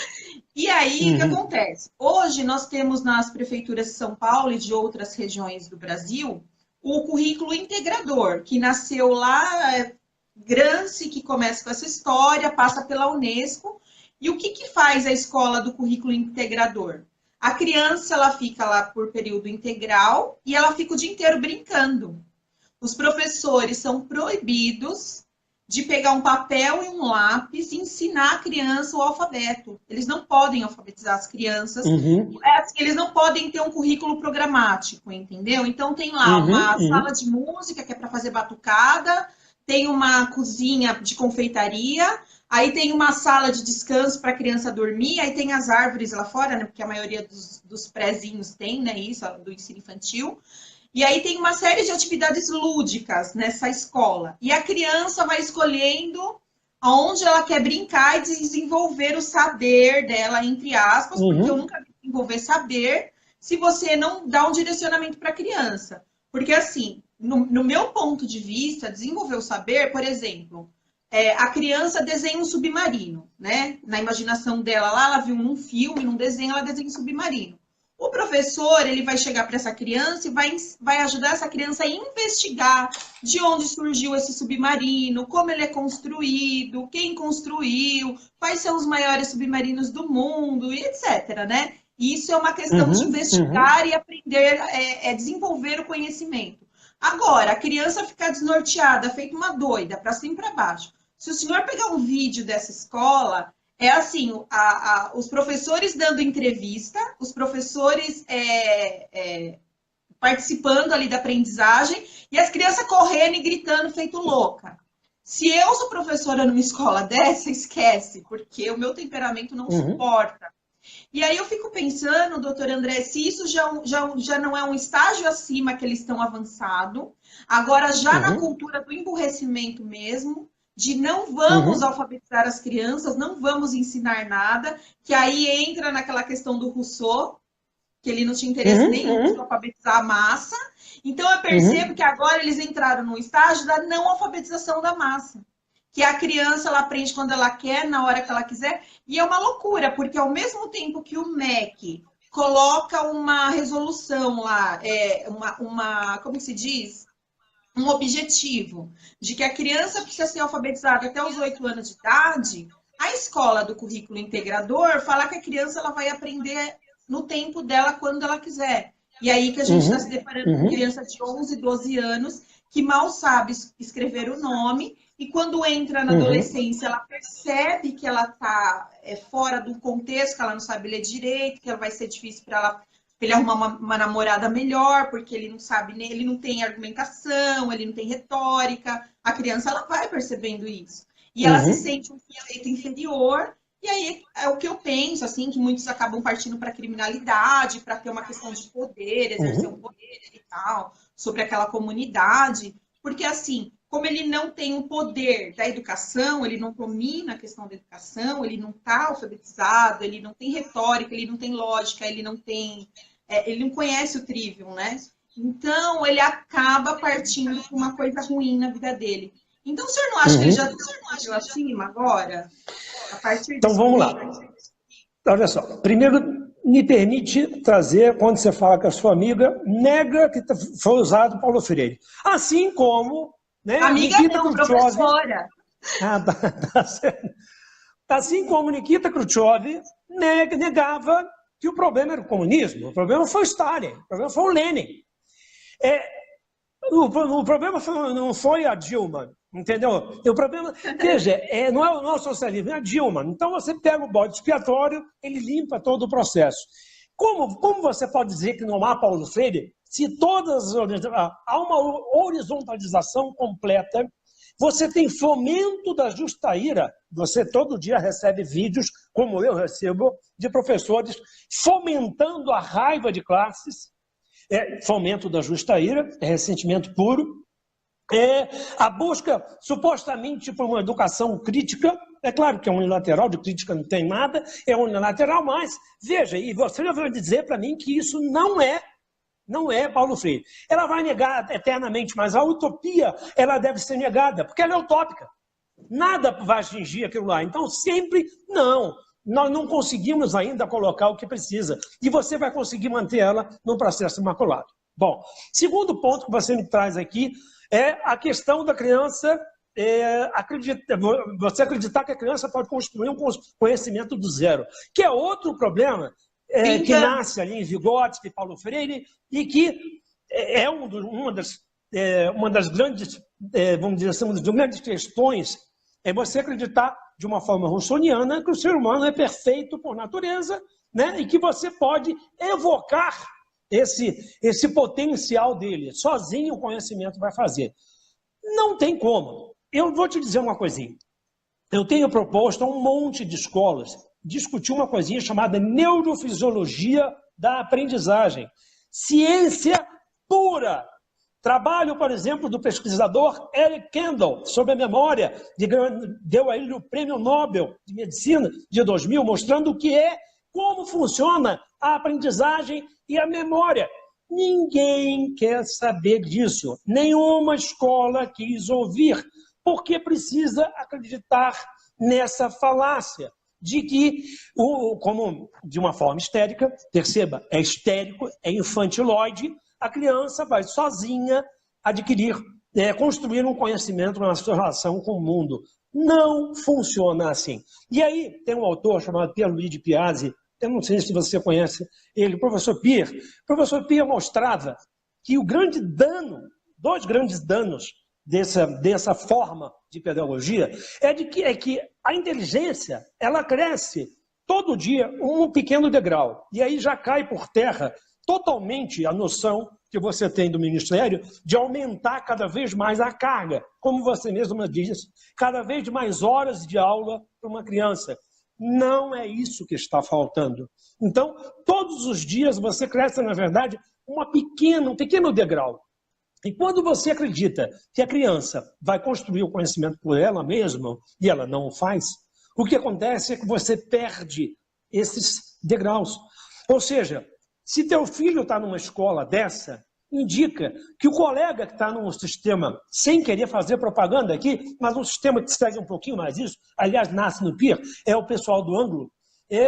S3: E aí, o que acontece? Hoje, nós temos nas prefeituras de São Paulo e de outras regiões do Brasil o currículo integrador, que nasceu lá, Gramsci, que começa com essa história, passa pela Unesco. E o que faz a escola do currículo integrador? A criança, ela fica lá por período integral e ela fica o dia inteiro brincando. Os professores são proibidos de pegar um papel e um lápis e ensinar a criança o alfabeto. Eles não podem alfabetizar as crianças. Assim, eles não podem ter um currículo programático, entendeu? Então tem lá uma sala de música que é para fazer batucada, tem uma cozinha de confeitaria, aí tem uma sala de descanso para a criança dormir, aí tem as árvores lá fora, né? Porque a maioria dos prézinhos tem, né? Isso, do ensino infantil. E aí tem uma série de atividades lúdicas nessa escola. E a criança vai escolhendo aonde ela quer brincar e desenvolver o saber dela, entre aspas, porque eu nunca vi desenvolver saber se você não dá um direcionamento para a criança. Porque, assim, no meu ponto de vista, desenvolver o saber, por exemplo, a criança desenha um submarino, né? Na imaginação dela lá, ela viu num filme, num desenho, ela desenha um submarino. O professor, ele vai chegar para essa criança e vai ajudar essa criança a investigar de onde surgiu esse submarino, como ele é construído, quem construiu, quais são os maiores submarinos do mundo, e etc, né? E isso é uma questão de investigar e aprender, desenvolver o conhecimento. Agora, a criança ficar desnorteada, feita uma doida, para cima e para baixo. Se o senhor pegar um vídeo dessa escola, é assim, os professores dando entrevista, os professores participando ali da aprendizagem e as crianças correndo e gritando feito louca. Se eu sou professora numa escola dessa, esquece, porque o meu temperamento não suporta. E aí eu fico pensando, doutor André, se isso já não é um estágio acima que eles estão avançado, agora já na cultura do emburrecimento mesmo, de não vamos alfabetizar as crianças, não vamos ensinar nada, que aí entra naquela questão do Rousseau, que ele não tinha interesse nenhum de alfabetizar a massa. Então eu percebo que agora eles entraram no estágio da não alfabetização da massa. Que a criança ela aprende quando ela quer, na hora que ela quiser, e é uma loucura, porque ao mesmo tempo que o MEC coloca uma resolução lá, como se diz? Um objetivo de que a criança precisa ser alfabetizada até os 8 anos de idade, a escola do currículo integrador fala que a criança ela vai aprender no tempo dela, quando ela quiser. E aí que a gente está se deparando com criança de 11, 12 anos, que mal sabe escrever o nome, e quando entra na adolescência, ela percebe que ela está fora do contexto, que ela não sabe ler direito, que vai ser difícil para ele arrumar uma namorada melhor, porque ele não sabe, ele não tem argumentação, ele não tem retórica. A criança ela vai percebendo isso. E ela se sente um sujeito inferior, e aí é o que eu penso, assim, que muitos acabam partindo para a criminalidade, para ter uma questão de poder, exercer um poder e tal, sobre aquela comunidade. Porque, assim, como ele não tem o poder da educação, ele não domina a questão da educação, ele não está alfabetizado, ele não tem retórica, ele não tem lógica, ele não conhece o trivium, né? Então, ele acaba partindo para uma coisa ruim na vida dele. Então, o senhor não acha que ele já está acima agora? A partir
S4: então, vamos lá. Olha só. Primeiro, me permite trazer, quando você fala com a sua amiga, nega que foi usado Paulo Freire. Assim como... Né?
S3: Amiga
S4: Nikita
S3: não,
S4: Khrushchev,
S3: professora.
S4: Tá certo. Assim como Nikita Khrushchev negava que o problema era o comunismo, o problema foi o Stalin, o problema foi o Lenin. O problema não foi a Dilma, entendeu? O problema, veja, não é o socialismo, é a Dilma. Então você pega o bode expiatório, ele limpa todo o processo. Como você pode dizer que não há Paulo Freire, se há uma horizontalização completa, você tem fomento da justa ira, você todo dia recebe vídeos, como eu recebo, de professores fomentando a raiva de classes, fomento da justa ira, ressentimento puro, a busca supostamente por uma educação crítica. É claro que é unilateral, de crítica não tem nada, é unilateral, mas veja, e você vai dizer para mim que isso não é Paulo Freire. Ela vai negar eternamente, mas a utopia ela deve ser negada, porque ela é utópica. Nada vai atingir aquilo lá. Então, sempre, não. Nós não conseguimos ainda colocar o que precisa. E você vai conseguir manter ela no processo imaculado. Bom, segundo ponto que você me traz aqui é a questão da criança... você acreditar que a criança pode construir um conhecimento do zero, que é outro problema que nasce ali em Vygotsky, Paulo Freire, e que é uma das grandes vamos dizer assim, de grandes questões é você acreditar de uma forma russoniana que o ser humano é perfeito por natureza, né? E que você pode evocar esse potencial dele. Sozinho o conhecimento vai fazer. Não tem como. Eu vou te dizer uma coisinha. Eu tenho proposto a um monte de escolas discutir uma coisinha chamada neurofisiologia da aprendizagem. Ciência pura. Trabalho, por exemplo, do pesquisador Eric Kandel sobre a memória, deu a ele o Prêmio Nobel de Medicina de 2000, mostrando o que é, como funciona a aprendizagem e a memória. Ninguém quer saber disso. Nenhuma escola quis ouvir, porque precisa acreditar nessa falácia de que, como de uma forma histérica, perceba, é histérico, é infantiloide, a criança vai sozinha adquirir, construir um conhecimento na sua relação com o mundo. Não funciona assim. E aí tem um autor chamado Pierluigi Piazzi, eu não sei se você conhece ele, professor Pierre. O professor Pierre mostrava que o grande dano, dois grandes danos dessa forma de pedagogia é que a inteligência ela cresce todo dia um pequeno degrau. E aí já cai por terra totalmente a noção que você tem do Ministério de aumentar cada vez mais a carga. Como você mesma disse, cada vez mais horas de aula para uma criança. Não é isso que está faltando. Então, todos os dias você cresce, na verdade, um pequeno degrau. E quando você acredita que a criança vai construir o conhecimento por ela mesma, e ela não o faz, o que acontece é que você perde esses degraus. Ou seja, se teu filho está numa escola dessa, indica que o colega que está num sistema, sem querer fazer propaganda aqui, mas um sistema que segue um pouquinho mais isso, aliás, nasce no PIR, é o pessoal do ângulo,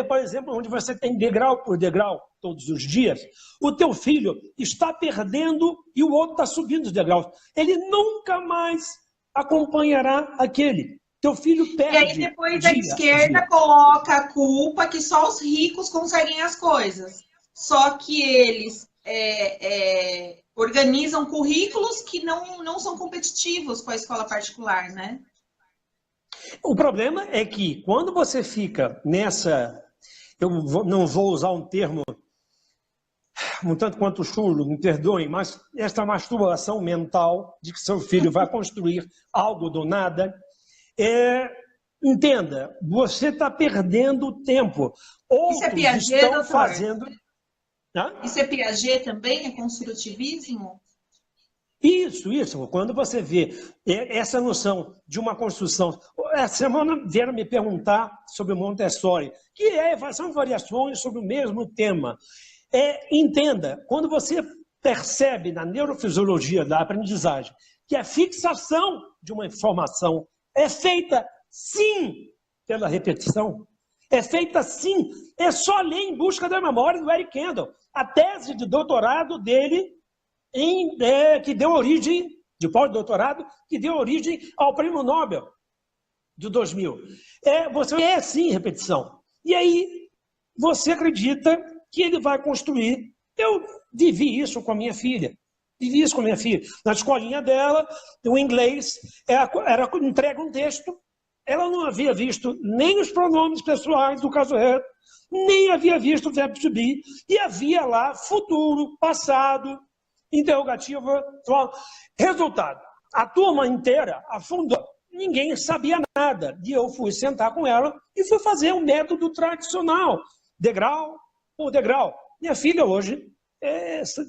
S4: por exemplo, onde você tem degrau por degrau todos os dias, o teu filho está perdendo e o outro está subindo os degraus. Ele nunca mais acompanhará aquele. Teu filho perde.
S3: E aí depois a esquerda coloca a culpa que só os ricos conseguem as coisas. Só que eles organizam currículos que não são competitivos com a escola particular, né?
S4: O problema é que quando você fica nessa, não vou usar um termo um tanto quanto chulo, me perdoem, mas esta masturbação mental de que seu filho vai construir algo do nada, entenda, você está perdendo tempo. Outros
S3: Isso é Piaget,
S4: estão
S3: doutor?
S4: fazendo...
S3: Isso é Piaget também? É construtivismo?
S4: Isso. Quando você vê essa noção de uma construção... Essa semana vieram me perguntar sobre o Montessori, que são variações sobre o mesmo tema. Entenda, quando você percebe na neurofisiologia da aprendizagem que a fixação de uma informação é feita, sim, pela repetição, é feita, sim, é só ler Em Busca da Memória, do Eric Kandel. A tese de doutorado dele, que deu origem, de pós-doutorado, que deu origem ao Prêmio Nobel de 2000. Você sim, repetição. E aí, você acredita que ele vai construir. Eu vivi isso com a minha filha. Na escolinha dela, o inglês, entrega um texto, ela não havia visto nem os pronomes pessoais do caso reto, nem havia visto o verbo to be, e havia lá futuro, passado, interrogativa, atual. Resultado, a turma inteira afundou. Ninguém sabia nada. E eu fui sentar com ela e fui fazer o método tradicional, degrau por degrau. Minha filha hoje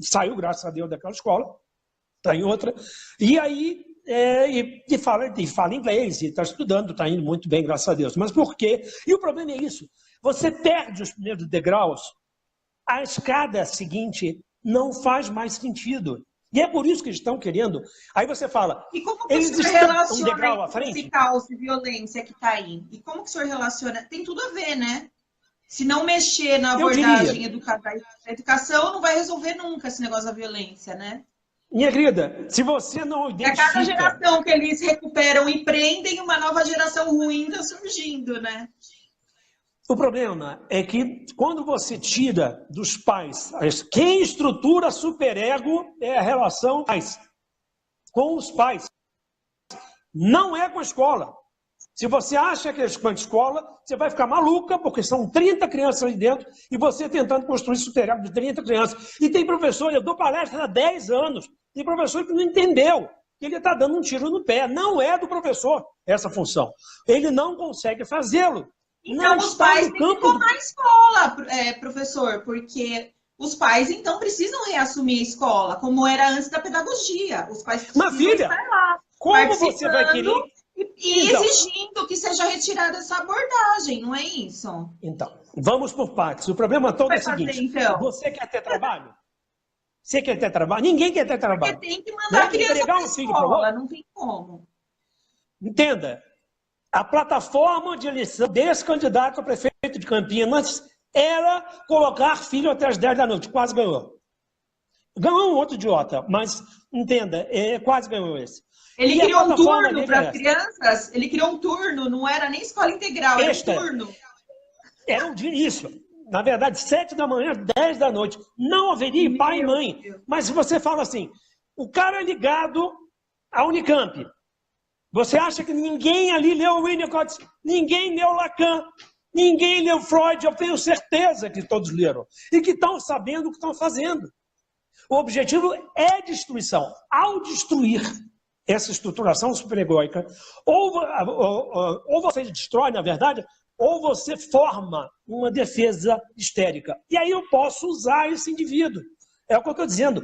S4: saiu, graças a Deus, daquela escola, está em outra, e aí fala inglês, e está estudando, está indo muito bem, graças a Deus. Mas por quê? E o problema é isso. Você perde os primeiros degraus, a escada seguinte não faz mais sentido. E é por isso que eles estão querendo. Aí você fala,
S3: e como que
S4: eles
S3: o senhor
S4: estão
S3: relaciona
S4: um degrau à frente?
S3: esse caos de violência que está aí? E como que o senhor relaciona? Tem tudo a ver, né? Se não mexer na abordagem da educação, não vai resolver nunca esse negócio da violência, né?
S4: Minha querida, se você não identifica...
S3: A cada geração que eles recuperam e prendem, uma nova geração ruim está surgindo, né?
S4: O problema é que quando você tira dos pais, quem estrutura superego é a relação com os pais. Não é com a escola. Se você acha que é com a escola, você vai ficar maluca, porque são 30 crianças ali dentro e você tentando construir isso de 30 crianças. E tem professor, eu dou palestra há 10 anos, tem professor que não entendeu que ele está dando um tiro no pé. Não é do professor essa função. Ele não consegue fazê-lo.
S3: Então, os pais têm que tomar a escola, professor, porque os pais, então, precisam reassumir a escola, como era antes da pedagogia. Os pais precisam estar lá,
S4: como você vai querer...
S3: E então, exigindo que seja retirada essa abordagem, não é isso?
S4: Então, vamos por partes. O problema todo é o seguinte, então? Você quer ter trabalho? Você quer ter trabalho? Ninguém quer ter trabalho.
S3: Porque tem que mandar a criança para a escola, não tem como.
S4: Entenda, a plataforma de eleição desse candidato a prefeito de Campinas era colocar filho até as 10 da noite. Quase ganhou. Ganhou um outro idiota, mas entenda, quase ganhou esse.
S3: Ele criou um turno para as crianças, ele criou um turno, não era nem escola integral, era um turno.
S4: Era um dia isso. Na verdade, 7 da manhã, 10 da noite. Não haveria pai e mãe. Mas se você fala assim, o cara é ligado à Unicamp. Você acha que ninguém ali leu Winnicott, ninguém leu Lacan, ninguém leu Freud? Eu tenho certeza que todos leram. E que estão sabendo o que estão fazendo. O objetivo é destruição. Ao destruir essa estruturação superegóica, ou você destrói, na verdade, ou você forma uma defesa histérica. E aí eu posso usar esse indivíduo. É o que eu estou dizendo.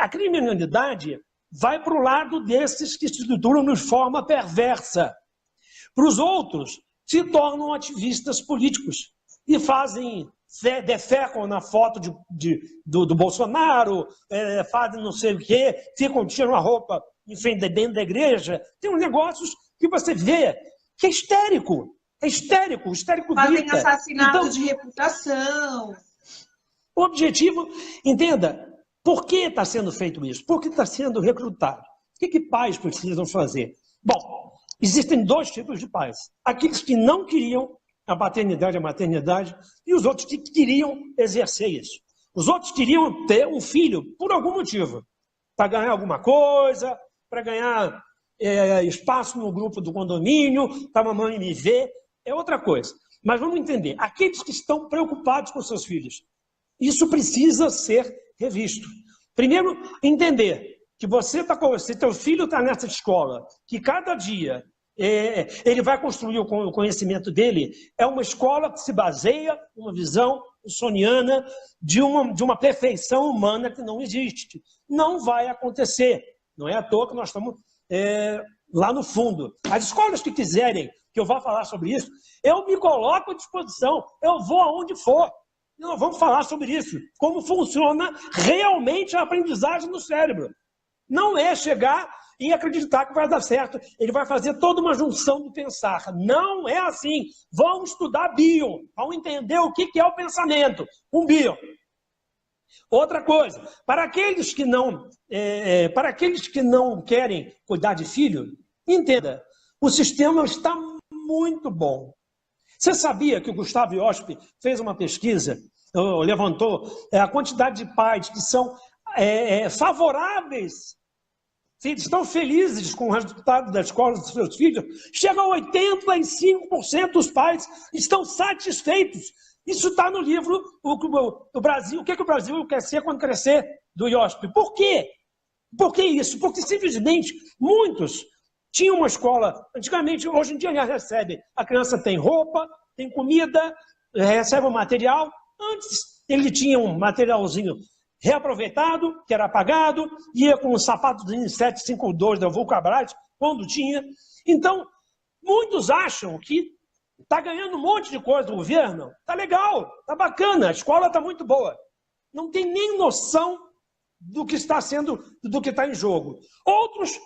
S4: A criminalidade vai para o lado desses que se estruturam de forma perversa. Para os outros, se tornam ativistas políticos e fazem... defecam na foto do Bolsonaro, fazem não sei o quê, tiram a roupa em frente dentro da igreja. Tem uns negócios que você vê que é histérico. É histérico, histérico
S3: fazem
S4: grita.
S3: Assassinato então, de reputação.
S4: O objetivo, entenda, por que está sendo feito isso? Por que está sendo recrutado? O que pais precisam fazer? Bom, existem 2 tipos de pais. Aqueles que não queriam a paternidade, a maternidade, e os outros que queriam exercer isso. Os outros queriam ter um filho por algum motivo, para ganhar alguma coisa, para ganhar espaço no grupo do condomínio, para a mamãe me ver, é outra coisa. Mas vamos entender, aqueles que estão preocupados com seus filhos, isso precisa ser revisto. Primeiro, entender que se teu filho está nessa escola, que cada dia ele vai construir o conhecimento dele, é uma escola que se baseia numa visão wilsoniana de uma perfeição humana que não existe. Não vai acontecer. Não é à toa que nós estamos lá no fundo. As escolas que quiserem que eu vá falar sobre isso, eu me coloco à disposição, eu vou aonde for. Nós vamos falar sobre isso, como funciona realmente a aprendizagem no cérebro. Não é chegar e acreditar que vai dar certo. Ele vai fazer toda uma junção do pensar. Não é assim. Vamos estudar bio. Vamos entender o que é o pensamento. Um bio. Outra coisa, para aqueles que não querem cuidar de filho, entenda, o sistema está muito bom. Você sabia que o Gustavo Iosp fez uma pesquisa, levantou a quantidade de pais que são favoráveis, estão felizes com o resultado da escola dos seus filhos? Chega a 85% dos pais estão satisfeitos. Isso está no livro o Brasil, o que o Brasil quer ser quando crescer, do Iosp. Por quê? Por que isso? Porque simplesmente muitos tinham uma escola, antigamente, hoje em dia já recebe. A criança tem roupa, tem comida, recebe um material. Antes ele tinha um materialzinho reaproveitado, que era apagado, ia com um sapato 752 da Vulcabras, quando tinha. Então, muitos acham que está ganhando um monte de coisa do governo, está legal, está bacana, a escola está muito boa. Não tem nem noção do que está em jogo. Outros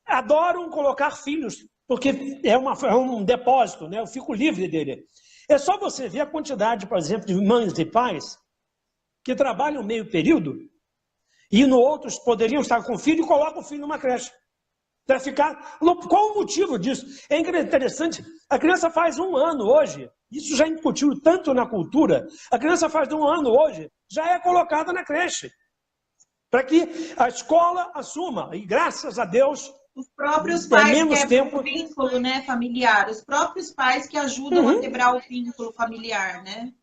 S4: adoram colocar filhos, porque é um depósito, né? Eu fico livre dele. É só você ver a quantidade, por exemplo, de mães e pais que trabalham meio período e no outros poderiam estar com o filho e colocam o filho numa creche. Para ficar... Qual o motivo disso? É interessante, a criança faz 1 ano hoje, isso já incutiu tanto na cultura, a criança faz 1 ano hoje, já é colocada na creche. Para que a escola assuma, e graças a Deus,
S3: Os próprios pais
S4: menos
S3: quebram
S4: tempo...
S3: o vínculo, né, familiar. Os próprios pais que ajudam a quebrar o vínculo familiar, né?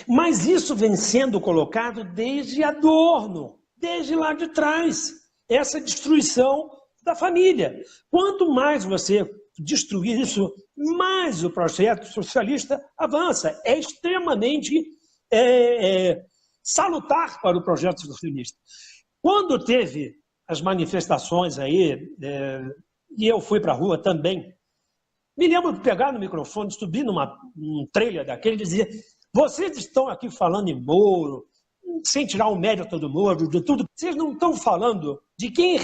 S4: Mas isso vem sendo colocado desde Adorno, desde lá de trás. Essa destruição da família. Quanto mais você destruir isso, mais o projeto socialista avança. É extremamente salutar para o projeto socialista. Quando teve as manifestações aí, e eu fui para a rua também, me lembro de pegar no microfone, subir num trailer daquele e dizer: vocês estão aqui falando em Moro, sem tirar o mérito do Moro, de tudo. Vocês não estão falando de quem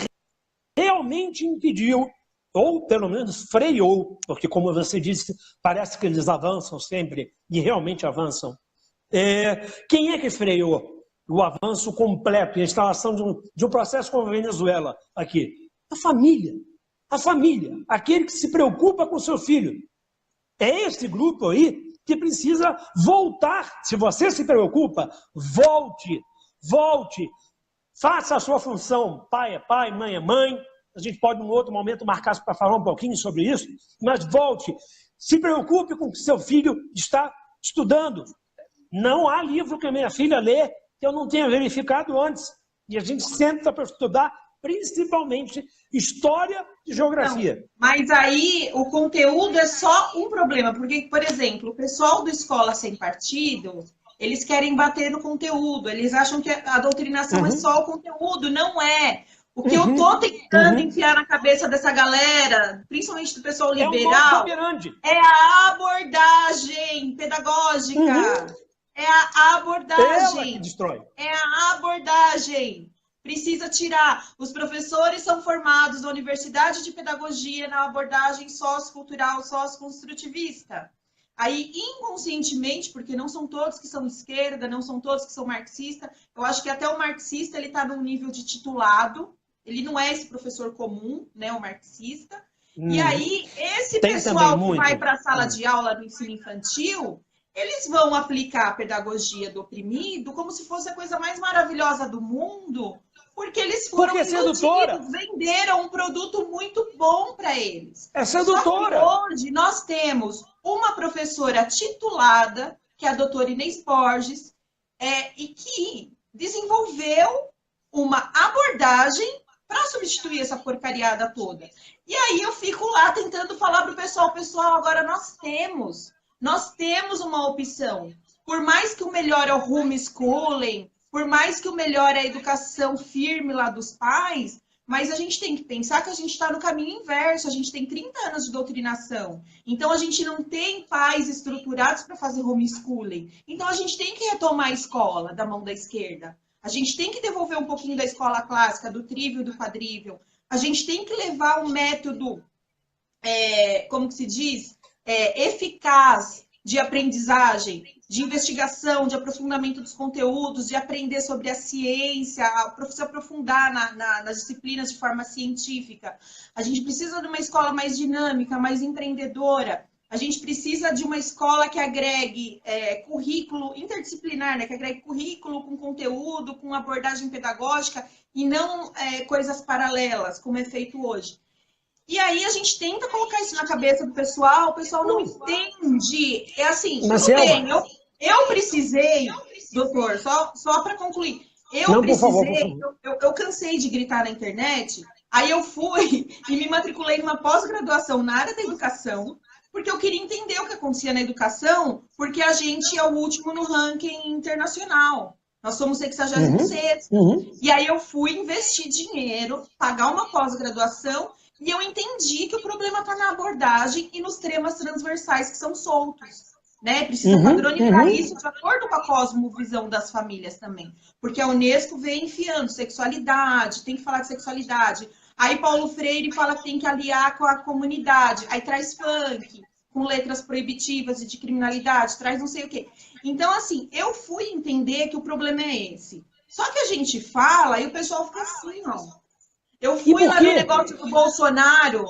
S4: realmente impediu, ou pelo menos freou, porque, como você disse, parece que eles avançam sempre, e realmente avançam. Quem é que freou o avanço completo e a instalação de um processo como a Venezuela aqui? A família. A família, aquele que se preocupa com seu filho. É esse grupo aí que precisa voltar. Se você se preocupa, volte, faça a sua função. Pai é pai, mãe é mãe. A gente pode, em um outro momento, marcar para falar um pouquinho sobre isso, mas volte. Se preocupe com o que seu filho está estudando. Não há livro que a minha filha lê que eu não tenha verificado antes. E a gente senta para estudar, principalmente, história e geografia.
S3: Não, mas aí o conteúdo é só um problema, porque, por exemplo, o pessoal do Escola Sem Partido, eles querem bater no conteúdo, eles acham que a doutrinação é só o conteúdo, não é. O que eu tô tentando enfiar na cabeça dessa galera, principalmente do pessoal liberal, é a abordagem pedagógica. É a abordagem.
S4: Ela que destrói.
S3: É a abordagem. Precisa tirar. Os professores são formados na Universidade de Pedagogia na abordagem sociocultural, socioconstrutivista. Aí, inconscientemente, porque não são todos que são de esquerda, não são todos que são marxistas, eu acho que até o marxista ele está num nível de titulado, ele não é esse professor comum, né, o marxista. E aí, esse pessoal que vai para a sala de aula do ensino infantil, eles vão aplicar a pedagogia do oprimido como se fosse a coisa mais maravilhosa do mundo, porque eles foram iludidos, venderam um produto muito bom para eles.
S4: É sedutora.
S3: Só que hoje nós temos uma professora titulada, que é a doutora Inês Borges, e que desenvolveu uma abordagem para substituir essa porcariada toda. E aí eu fico lá tentando falar para o pessoal, agora nós temos uma opção. Por mais que o melhor é o homeschooling, por mais que o melhor é a educação firme lá dos pais, mas a gente tem que pensar que a gente está no caminho inverso, a gente tem 30 anos de doutrinação. Então, a gente não tem pais estruturados para fazer homeschooling. Então, a gente tem que retomar a escola da mão da esquerda. A gente tem que devolver um pouquinho da escola clássica, do trívio, do quadrível. A gente tem que levar um método, como que se diz? Eficaz de aprendizagem, de investigação, de aprofundamento dos conteúdos, de aprender sobre a ciência, se aprofundar nas disciplinas de forma científica. A gente precisa de uma escola mais dinâmica, mais empreendedora. A gente precisa de uma escola que agregue currículo interdisciplinar, né? Que agregue currículo com conteúdo, com abordagem pedagógica e não coisas paralelas, como é feito hoje. E aí a gente tenta colocar isso na cabeça do pessoal, o pessoal não entende. É assim,
S4: mas
S3: tudo bem, eu precisei, doutor, só para concluir, eu cansei de gritar na internet, aí eu fui e me matriculei numa pós-graduação na área da educação, porque eu queria entender o que acontecia na educação, porque a gente é o último no ranking internacional. Nós somos 66º. E aí eu fui investir dinheiro, pagar uma pós-graduação, e eu entendi que o problema está na abordagem e nos temas transversais que são soltos. Né? Precisa padronizar isso de acordo com a cosmovisão das famílias também. Porque a Unesco vem enfiando sexualidade, tem que falar de sexualidade. Aí Paulo Freire fala que tem que aliar com a comunidade. Aí traz funk, com letras proibitivas e de criminalidade, traz não sei o quê. Então, assim, eu fui entender que o problema é esse. Só que a gente fala e o pessoal fica assim, ó. Eu fui lá no negócio do Bolsonaro,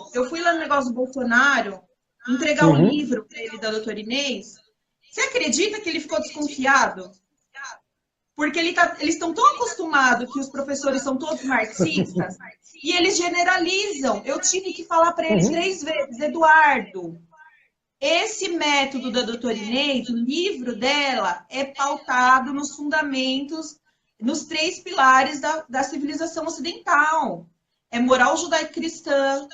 S3: entregar um livro para ele da doutora Inês. Você acredita que ele ficou desconfiado? Porque eles estão tão acostumados que os professores são todos marxistas e eles generalizam. Eu tive que falar para eles 3 vezes, Eduardo, esse método da doutora Inês, o livro dela, é pautado nos fundamentos, nos 3 pilares da civilização ocidental. É moral judaico-cristã,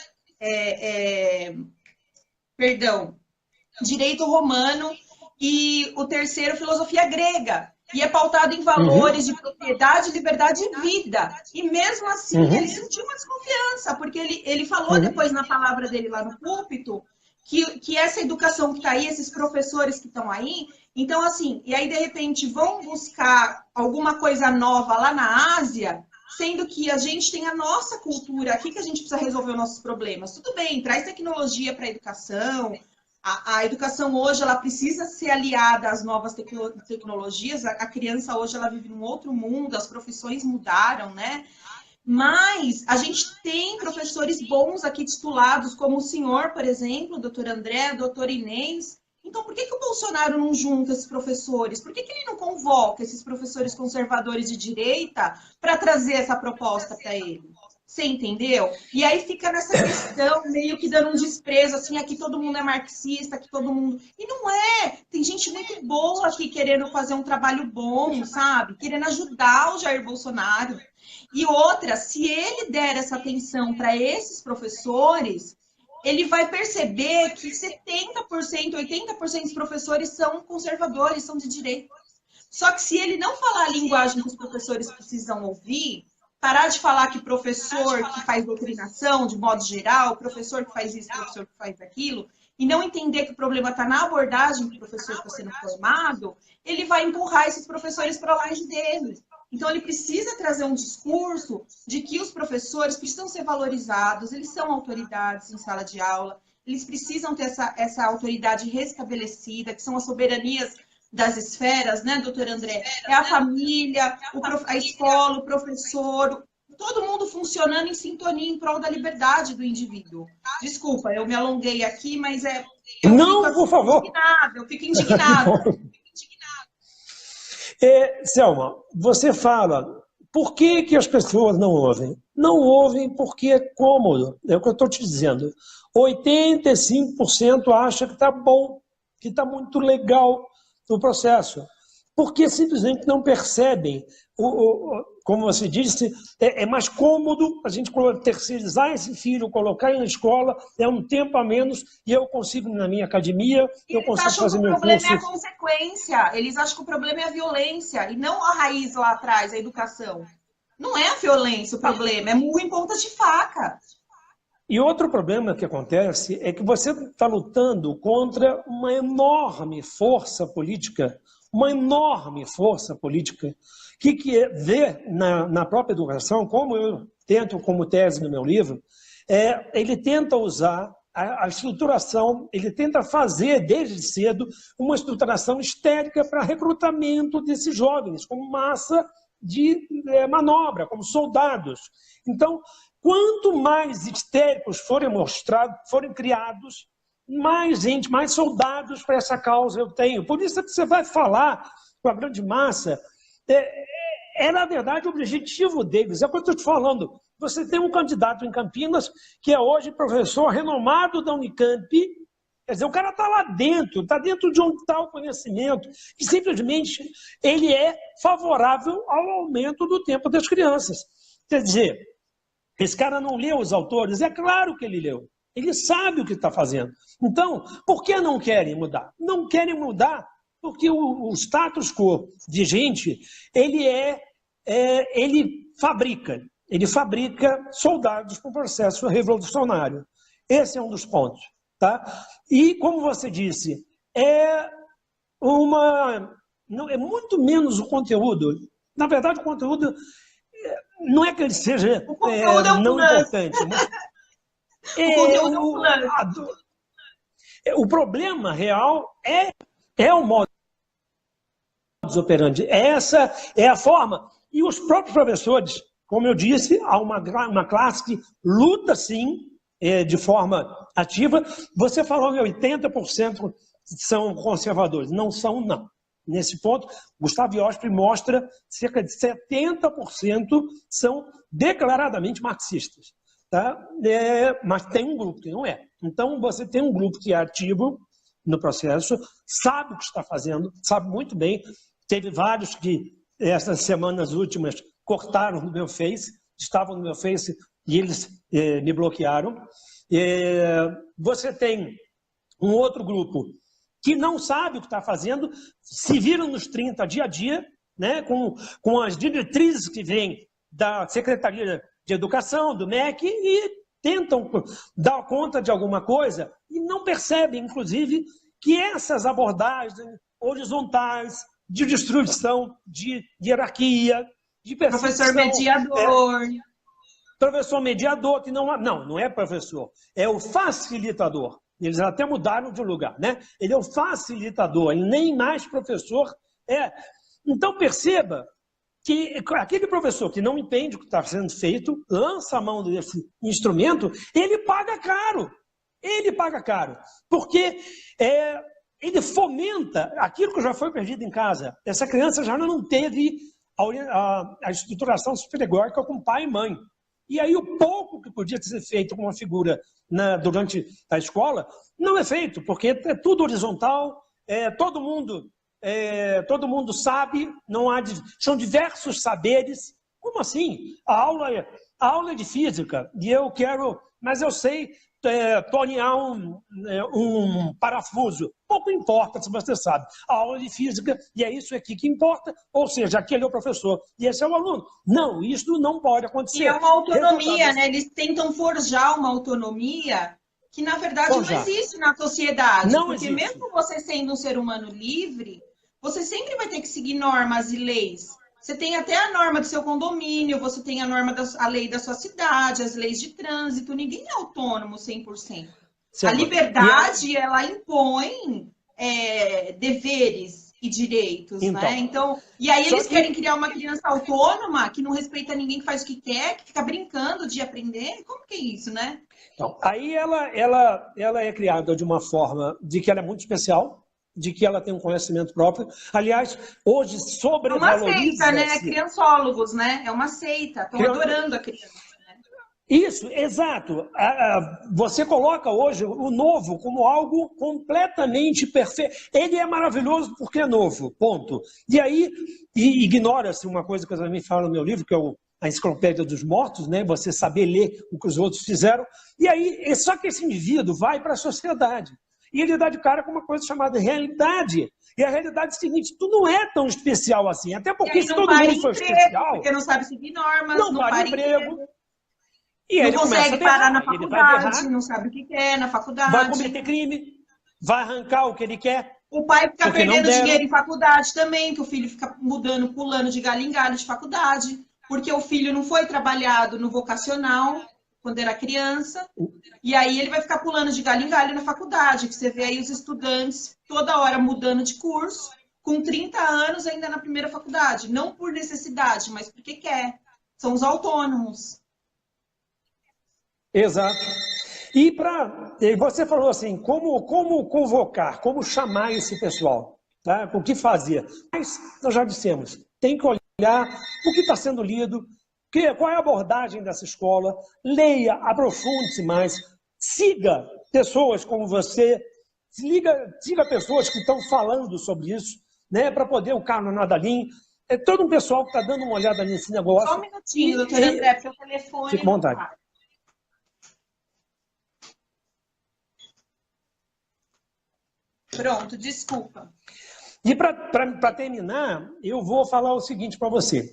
S3: direito romano e o terceiro, filosofia grega. E é pautado em valores de propriedade, liberdade e vida. E mesmo assim, ele sentiu uma desconfiança, porque ele falou depois na palavra dele lá no púlpito que essa educação que está aí, esses professores que estão aí, então assim, e aí de repente vão buscar alguma coisa nova lá na Ásia, sendo que a gente tem a nossa cultura aqui que a gente precisa resolver os nossos problemas. Tudo bem, traz tecnologia para a educação. A educação hoje ela precisa ser aliada às novas tecnologias. A criança hoje ela vive num outro mundo, as profissões mudaram, né? Mas a gente tem professores bons aqui titulados, como o senhor, por exemplo, o doutor André, a doutora Inês. Então, por que o Bolsonaro não junta esses professores? Por que ele não convoca esses professores conservadores de direita para trazer essa proposta para ele? Você entendeu? E aí fica nessa questão, meio que dando um desprezo, assim, aqui todo mundo é marxista, aqui todo mundo... E não é! Tem gente muito boa aqui querendo fazer um trabalho bom, sabe? Querendo ajudar o Jair Bolsonaro. E outra, se ele der essa atenção para esses professores, ele vai perceber que 70%, 80% dos professores são conservadores, são de direita. Só que se ele não falar a linguagem que os professores precisam ouvir, parar de falar que professor que faz doutrinação, de modo geral, professor que faz isso, professor que faz aquilo, e não entender que o problema está na abordagem que o professor está sendo formado, ele vai empurrar esses professores para a laje dele. Então, ele precisa trazer um discurso de que os professores precisam ser valorizados, eles são autoridades em sala de aula, eles precisam ter essa autoridade restabelecida, que são as soberanias das esferas, né, doutor André? É a família, a escola, o professor, todo mundo funcionando em sintonia em prol da liberdade do indivíduo. Desculpa, eu me alonguei aqui, mas
S4: Não, por favor.
S3: Eu fico indignada.
S4: Selma, você fala, por que as pessoas não ouvem? Não ouvem porque é cômodo, é o que eu estou te dizendo. 85% acha que está bom, que está muito legal o processo, porque simplesmente não percebem, como você disse, é mais cômodo a gente terceirizar esse filho, colocar ele na escola, é um tempo a menos, e eu consigo na minha academia, eu consigo fazer meu curso.
S3: Eles acham que o problema é a consequência, eles acham que o problema é a violência, e não a raiz lá atrás, a educação. Não é a violência o problema, é murro em ponta de faca.
S4: E outro problema que acontece é que você está lutando contra uma enorme força política, que vê na própria educação, como eu tento como tese no meu livro, ele tenta usar a estruturação, ele tenta fazer desde cedo uma estruturação histérica para recrutamento desses jovens, como massa de manobra, como soldados. Então, quanto mais histéricos forem criados, mais gente, mais soldados para essa causa eu tenho. Por isso que você vai falar com a grande massa, na verdade o objetivo deles, é o que eu estou te falando. Você tem um candidato em Campinas que é hoje professor renomado da Unicamp, quer dizer, o cara está lá dentro, está dentro de um tal conhecimento que simplesmente ele é favorável ao aumento do tempo das crianças. Quer dizer, esse cara não leu os autores? É claro que ele leu. Ele sabe o que está fazendo. Então, por que não querem mudar? Não querem mudar porque o status quo vigente, ele fabrica soldados para o processo revolucionário. Esse é um dos pontos. Tá? E, como você disse, é muito menos o conteúdo. Na verdade, o conteúdo não é que ele seja não importante. Mas o problema real é o modus operandi. Essa é a forma. E os próprios professores, como eu disse, há uma classe que luta, sim, de forma ativa. Você falou que 80% são conservadores. Não são, não. nesse ponto. Gustavo Iostre mostra cerca de 70% são declaradamente marxistas. Tá? Mas tem um grupo que não é. Então, você tem um grupo que é ativo no processo, sabe o que está fazendo, sabe muito bem. Teve vários que, essas semanas últimas, cortaram no meu Face, estavam no meu Face e eles me bloquearam. Você tem um outro grupo que não sabe o que está fazendo, se viram nos 30 dia a dia, né, com as diretrizes que vêm da Secretaria de Educação, do MEC, e tentam dar conta de alguma coisa e não percebem, inclusive, que essas abordagens horizontais de destruição de hierarquia, de
S3: Professor mediador.
S4: Professor mediador, que não é professor, é o facilitador. Eles até mudaram de lugar, né? Ele é o facilitador, ele nem mais professor é. Então, perceba que aquele professor que não entende o que está sendo feito, lança a mão desse instrumento, ele paga caro. Ele paga caro. Porque ele fomenta aquilo que já foi perdido em casa. Essa criança já não teve a estruturação pedagógica com pai e mãe. E aí o pouco que podia ser feito com uma figura durante a escola não é feito, porque é tudo horizontal, todo mundo sabe, não há, são diversos saberes. Como assim? A aula é de física, e mas eu sei tornear um parafuso. Pouco importa se você sabe. A aula de física, e é isso aqui que importa, ou seja, aquele é o professor e esse é o aluno. Não, isso não pode acontecer.
S3: E é uma autonomia, né? Eles tentam forjar uma autonomia que, na verdade, não existe na sociedade.
S4: Não
S3: porque
S4: existe.
S3: Mesmo você sendo um ser humano livre, você sempre vai ter que seguir normas e leis. Você tem até a norma do seu condomínio, você tem a norma a lei da sua cidade, as leis de trânsito. Ninguém é autônomo 100%. A liberdade, ela impõe deveres e direitos, né? Então, e aí eles querem criar uma criança autônoma que não respeita ninguém, que faz o que quer, que fica brincando de aprender. Como que é isso, né?
S4: Então, aí ela é criada de uma forma de que ela é muito especial, de que ela tem um conhecimento próprio. Aliás, hoje sobrevaloriza...
S3: É uma seita, né? Criançólogos, né? É uma seita. Estão adorando a criança. Né?
S4: Isso, exato. Você coloca hoje o novo como algo completamente perfeito. Ele é maravilhoso porque é novo, ponto. E aí, ignora-se uma coisa que eu também falo no meu livro, que é a Enciclopédia dos Mortos, né? Você saber ler o que os outros fizeram. E aí, só que esse indivíduo vai para a sociedade. E ele dá de cara com uma coisa chamada realidade. E a realidade é a seguinte, tu não é tão especial assim. Até porque se todo mundo for especial...
S3: Porque não sabe seguir normas,
S4: não para emprego.
S3: E não consegue parar na faculdade, não sabe o que quer na faculdade.
S4: Vai cometer crime, vai arrancar o que ele quer.
S3: O pai fica perdendo dinheiro em faculdade também, que o filho fica mudando, pulando de galho em galho de faculdade, porque o filho não foi trabalhado no vocacional quando era criança, e aí ele vai ficar pulando de galho em galho na faculdade, que você vê aí os estudantes toda hora mudando de curso, com 30 anos ainda na primeira faculdade, não por necessidade, mas porque quer. São os autônomos.
S4: Exato. E você falou assim, como convocar, como chamar esse pessoal, tá? O que fazer? Mas nós já dissemos, tem que olhar o que está sendo lido, qual é a abordagem dessa escola, leia, aprofunde-se mais, siga pessoas como você, siga pessoas que estão falando sobre isso, né? Para poder o Carlos Nadalim, todo um pessoal que está dando uma olhada nesse negócio.
S3: Só um minutinho, doutor André, porque o telefone...
S4: Fique à vontade.
S3: Pronto, desculpa.
S4: E para terminar, eu vou falar o seguinte para você.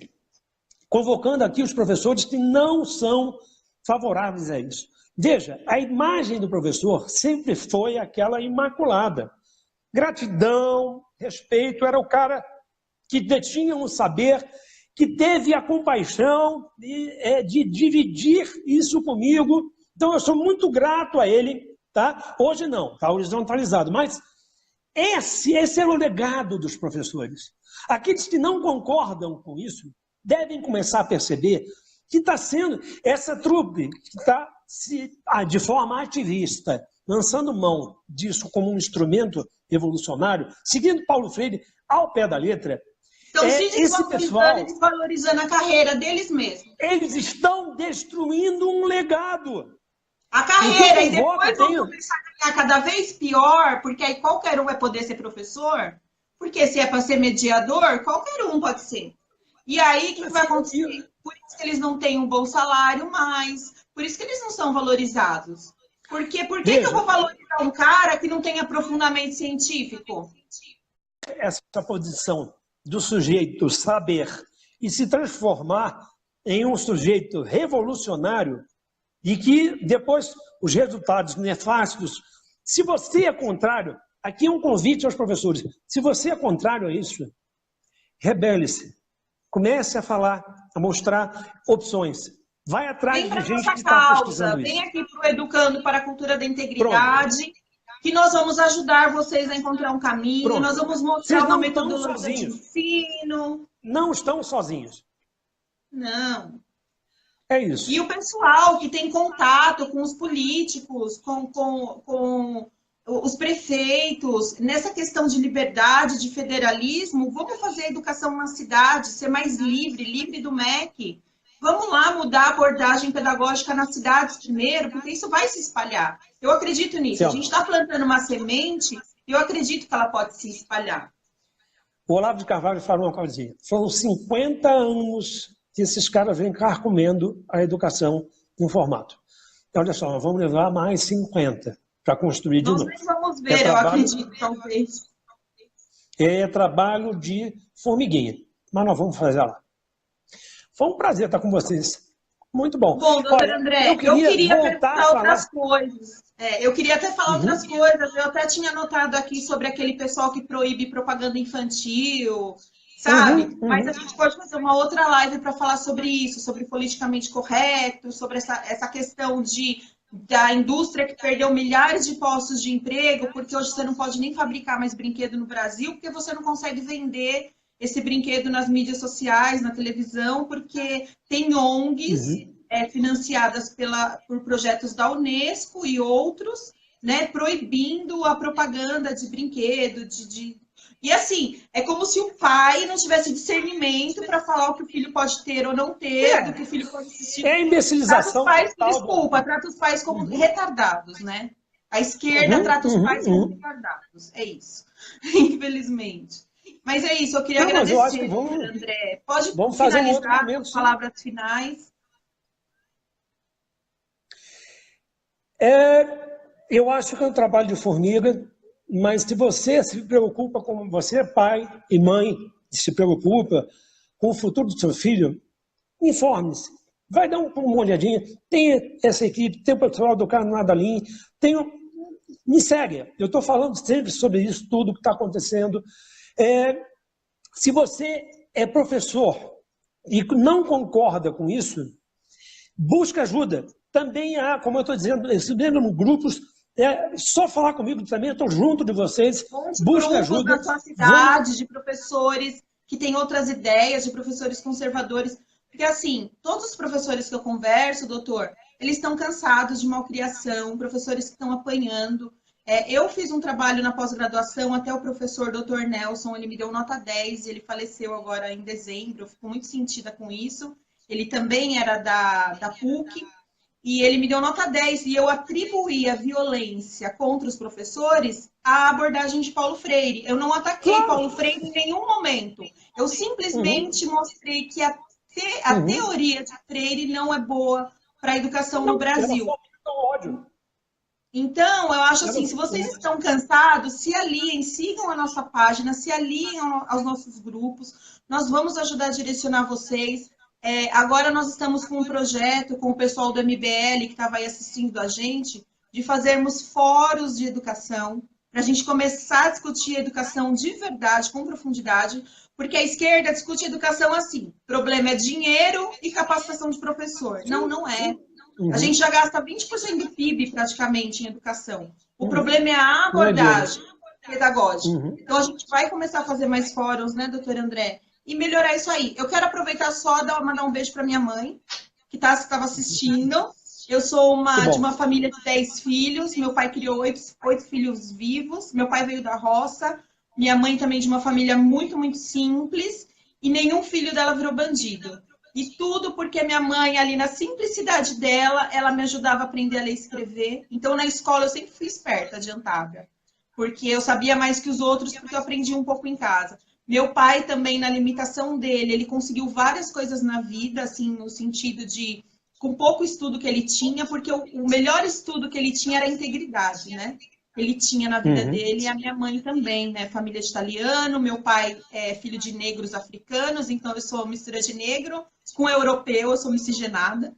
S4: Convocando aqui os professores que não são favoráveis a isso. Veja, a imagem do professor sempre foi aquela imaculada. Gratidão, respeito, era o cara que detinha um saber, que teve a compaixão de dividir isso comigo. Então, eu sou muito grato a ele. Tá? Hoje não, está horizontalizado, mas esse é o legado dos professores. Aqueles que não concordam com isso devem começar a perceber que está sendo essa trupe que está de forma ativista, lançando mão disso como um instrumento evolucionário, seguindo Paulo Freire ao pé da letra,
S3: Então, se
S4: esse pessoal,
S3: e desvalorizando a carreira deles mesmos.
S4: Eles estão destruindo um legado.
S3: A carreira, e
S4: Então,
S3: depois vão começar a ganhar cada vez pior, porque aí qualquer um vai poder ser professor, porque se é para ser mediador, qualquer um pode ser. E aí, o que vai acontecer? Por isso que eles não têm um bom salário mais, por isso que eles não são valorizados. Porque por que eu vou valorizar um cara que não tem aprofundamento científico?
S4: Essa posição do sujeito saber e se transformar em um sujeito revolucionário e que depois os resultados nefastos, se você é contrário, aqui é um convite aos professores, se você é contrário a isso, rebele-se, comece a falar, a mostrar opções. Vai atrás de gente que está pesquisando isso.
S3: Vem aqui para o Educando para a Cultura da Integridade, pronto, que nós vamos ajudar vocês a encontrar um caminho, pronto, nós vamos mostrar uma metodologia de ensino.
S4: Não estão sozinhos.
S3: Não.
S4: É isso.
S3: E o pessoal que tem contato com os políticos, com os prefeitos, nessa questão de liberdade, de federalismo, vamos fazer a educação na cidade, ser mais livre do MEC. Vamos lá mudar a abordagem pedagógica nas cidades primeiro, porque isso vai se espalhar. Eu acredito nisso. Sim. A gente está plantando uma semente e eu acredito que ela pode se espalhar.
S4: O Olavo de Carvalho falou uma coisinha. Foram 50 anos que esses caras vêm carcomendo a educação em formato. Então, olha só, nós vamos levar mais 50 para construir de novo.
S3: Nós vamos ver, eu acredito, talvez.
S4: É trabalho de formiguinha, mas nós vamos fazer lá. Foi um prazer estar com vocês. Muito bom.
S3: Bom, doutor André, eu queria perguntar outras coisas. Eu queria até falar outras coisas. Eu até tinha anotado aqui sobre aquele pessoal que proíbe propaganda infantil, sabe? Mas a gente pode fazer uma outra live para falar sobre isso, sobre politicamente correto, sobre essa questão da indústria que perdeu milhares de postos de emprego, porque hoje você não pode nem fabricar mais brinquedo no Brasil, porque você não consegue vender esse brinquedo nas mídias sociais, na televisão, porque tem ONGs financiadas por projetos da Unesco e outros, né, proibindo a propaganda de brinquedo, E assim, é como se o pai não tivesse discernimento para falar o que o filho pode ter ou não ter, do que o filho pode assistir.
S4: É imbecilização.
S3: Trata os pais como retardados, né? A esquerda trata os pais como retardados. É isso. Infelizmente. Mas é isso, eu queria agradecer, André. Pode finalizar com palavras finais?
S4: Eu acho que é um trabalho de formiga, mas se você se preocupa, como você é pai e mãe, se preocupa com o futuro do seu filho, informe-se. Vai dar uma olhadinha. Tem essa equipe, tem o pessoal do Canadá Lean, me segue. Eu estou falando sempre sobre isso, tudo que está acontecendo. Se você é professor e não concorda com isso, busca ajuda. Também há, como eu estou dizendo, esses grupos, só falar comigo também, eu estou junto de vocês. Busca ajuda.
S3: Na sua cidade, de professores que têm outras ideias, de professores conservadores. Porque, assim, todos os professores que eu converso, doutor, eles estão cansados de malcriação, professores que estão apanhando. Eu fiz um trabalho na pós-graduação, até o professor Dr. Nelson, ele me deu nota 10, ele faleceu agora em dezembro, eu fico muito sentida com isso. Ele também era da PUC, e ele me deu nota 10, e eu atribuí a violência contra os professores à abordagem de Paulo Freire. Eu não ataquei Paulo Freire em nenhum momento. Eu simplesmente mostrei que a teoria de Freire não é boa para a educação no Brasil. Então, eu acho assim, se vocês estão cansados, se aliem, sigam a nossa página, se aliem aos nossos grupos, nós vamos ajudar a direcionar vocês. Agora nós estamos com um projeto com o pessoal do MBL que estava aí assistindo a gente, de fazermos fóruns de educação, para a gente começar a discutir a educação de verdade, com profundidade, porque a esquerda discute educação assim, problema é dinheiro e capacitação de professor. Não, não é. A gente já gasta 20% do PIB praticamente em educação. O problema é a abordagem pedagógica. Então a gente vai começar a fazer mais fóruns, né, doutor André? E melhorar isso aí. Eu quero aproveitar só e mandar um beijo para minha mãe, que estava assistindo. Eu sou de uma família de 10 filhos. Meu pai criou 8 filhos vivos. Meu pai veio da roça. Minha mãe também de uma família muito, muito simples. E nenhum filho dela virou bandido. E tudo porque minha mãe, ali na simplicidade dela, ela me ajudava a aprender a ler e escrever. Então, na escola, eu sempre fui esperta, adiantada. Porque eu sabia mais que os outros, porque eu aprendi um pouco em casa. Meu pai também, na limitação dele, ele conseguiu várias coisas na vida, assim, no sentido de, com pouco estudo que ele tinha, porque o melhor estudo que ele tinha era a integridade, né? Ele tinha na vida dele, e a minha mãe também, né? Família de italiano, meu pai é filho de negros africanos, então eu sou mistura de negro com europeu, eu sou miscigenada.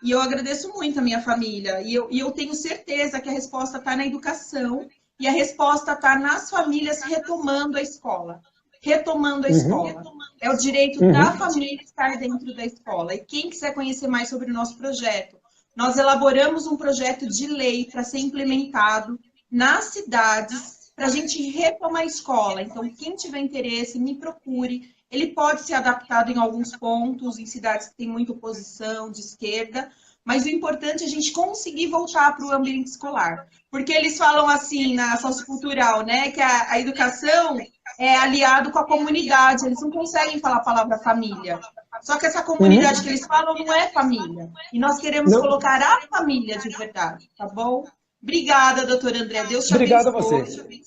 S3: E eu agradeço muito a minha família. E eu tenho certeza que a resposta está na educação e a resposta está nas famílias retomando a escola. Retomando a escola. É o direito da família estar dentro da escola. E quem quiser conhecer mais sobre o nosso projeto, nós elaboramos um projeto de lei para ser implementado nas cidades, para a gente retomar a escola. Então, quem tiver interesse, me procure. Ele pode ser adaptado em alguns pontos, em cidades que têm muita oposição de esquerda, mas o importante é a gente conseguir voltar para o ambiente escolar. Porque eles falam assim, na sociocultural, né, que a educação é aliado com a comunidade, eles não conseguem falar a palavra família. Só que essa comunidade que eles falam não é família. E nós queremos colocar a família de verdade, tá bom? Obrigada, doutora André. Deus te abençoe.
S4: Obrigado a você.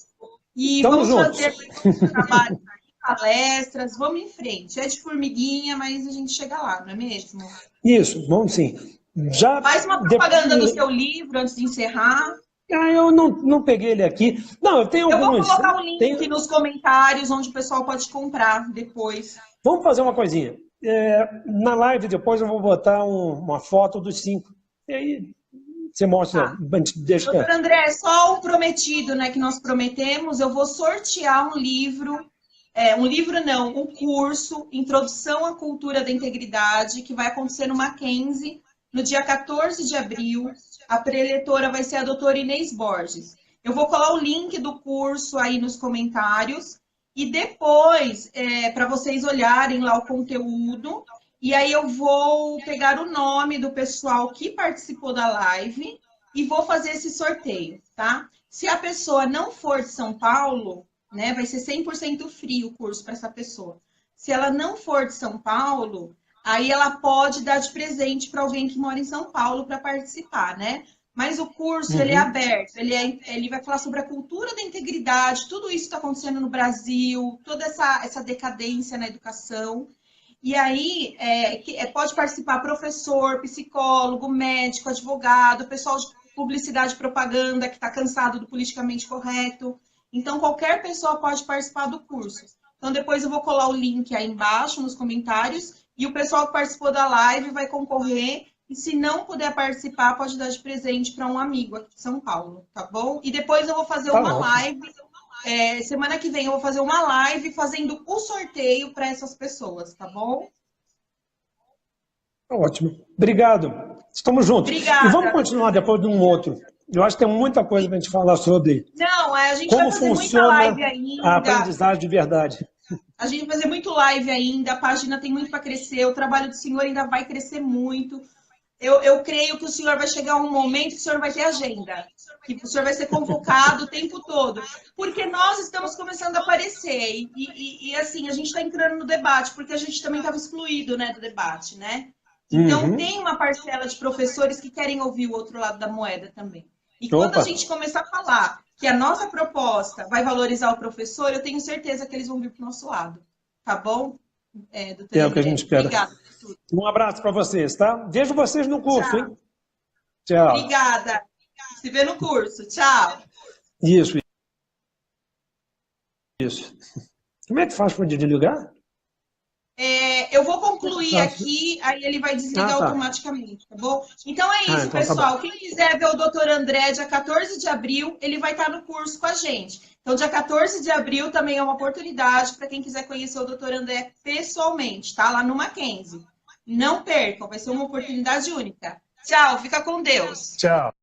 S3: E
S4: Tamo
S3: vamos
S4: juntos.
S3: fazer trabalho, palestras, vamos em frente. É de formiguinha, mas a gente chega lá, não é mesmo?
S4: Isso, bom sim. Já
S3: faz uma propaganda do seu livro antes de encerrar.
S4: Eu não peguei ele aqui. Não, eu tenho alguns.
S3: Eu vou colocar o link nos comentários, onde o pessoal pode comprar depois.
S4: Vamos fazer uma coisinha. Na live depois eu vou botar uma foto dos 5. E aí você mostra. Deixa...
S3: Doutor André, só o prometido, né, que nós prometemos, eu vou sortear um livro, um curso, Introdução à Cultura da Integridade, que vai acontecer no Mackenzie, no dia 14 de abril. A preletora vai ser a doutora Inês Borges. Eu vou colar o link do curso aí nos comentários e depois, para vocês olharem lá o conteúdo, e aí eu vou pegar o nome do pessoal que participou da live e vou fazer esse sorteio, tá? Se a pessoa não for de São Paulo, né, vai ser 100% free o curso para essa pessoa. Se ela não for de São Paulo, aí ela pode dar de presente para alguém que mora em São Paulo para participar, né? Mas o curso, ele é aberto, ele vai falar sobre a cultura da integridade, tudo isso está acontecendo no Brasil, toda essa decadência na educação. E aí, pode participar professor, psicólogo, médico, advogado, pessoal de publicidade e propaganda que está cansado do politicamente correto. Então, qualquer pessoa pode participar do curso. Então, depois eu vou colar o link aí embaixo nos comentários e o pessoal que participou da live vai concorrer. E se não puder participar, pode dar de presente para um amigo aqui de São Paulo, tá bom? E depois eu vou fazer uma live. Semana que vem eu vou fazer uma live fazendo o sorteio para essas pessoas, tá bom?
S4: Ótimo. Obrigado. Estamos juntos.
S3: Obrigada.
S4: E vamos continuar depois de um outro. Eu acho que tem muita coisa para a gente falar sobre
S3: a gente
S4: como
S3: vai fazer
S4: funciona
S3: muita live ainda.
S4: A aprendizagem de verdade.
S3: A gente vai fazer muito live ainda, a página tem muito para crescer, o trabalho do senhor ainda vai crescer muito. Eu creio que o senhor vai chegar um momento que o senhor vai ter agenda, que o senhor vai ser convocado o tempo todo, porque nós estamos começando a aparecer e assim, a gente está entrando no debate, porque a gente também estava excluído, né, do debate, né? Então, tem uma parcela de professores que querem ouvir o outro lado da moeda também. E quando a gente começar a falar que a nossa proposta vai valorizar o professor, eu tenho certeza que eles vão vir para o nosso lado, tá bom?
S4: É o que a gente espera.
S3: Obrigada.
S4: Um abraço para vocês, tá? Vejo vocês no curso,
S3: Tchau.
S4: hein? Tchau.
S3: Obrigada. Se vê no curso. Tchau.
S4: Isso. Como é que faz para desligar?
S3: Eu vou concluir aqui, aí ele vai desligar automaticamente, tá bom? Então é isso,
S4: então
S3: pessoal. Quem quiser ver o doutor André, dia 14 de abril, ele vai estar no curso com a gente. Então, dia 14 de abril também é uma oportunidade para quem quiser conhecer o doutor André pessoalmente, tá? Lá no Mackenzie. Não percam, vai ser uma oportunidade única. Tchau, fica com Deus.
S4: Tchau.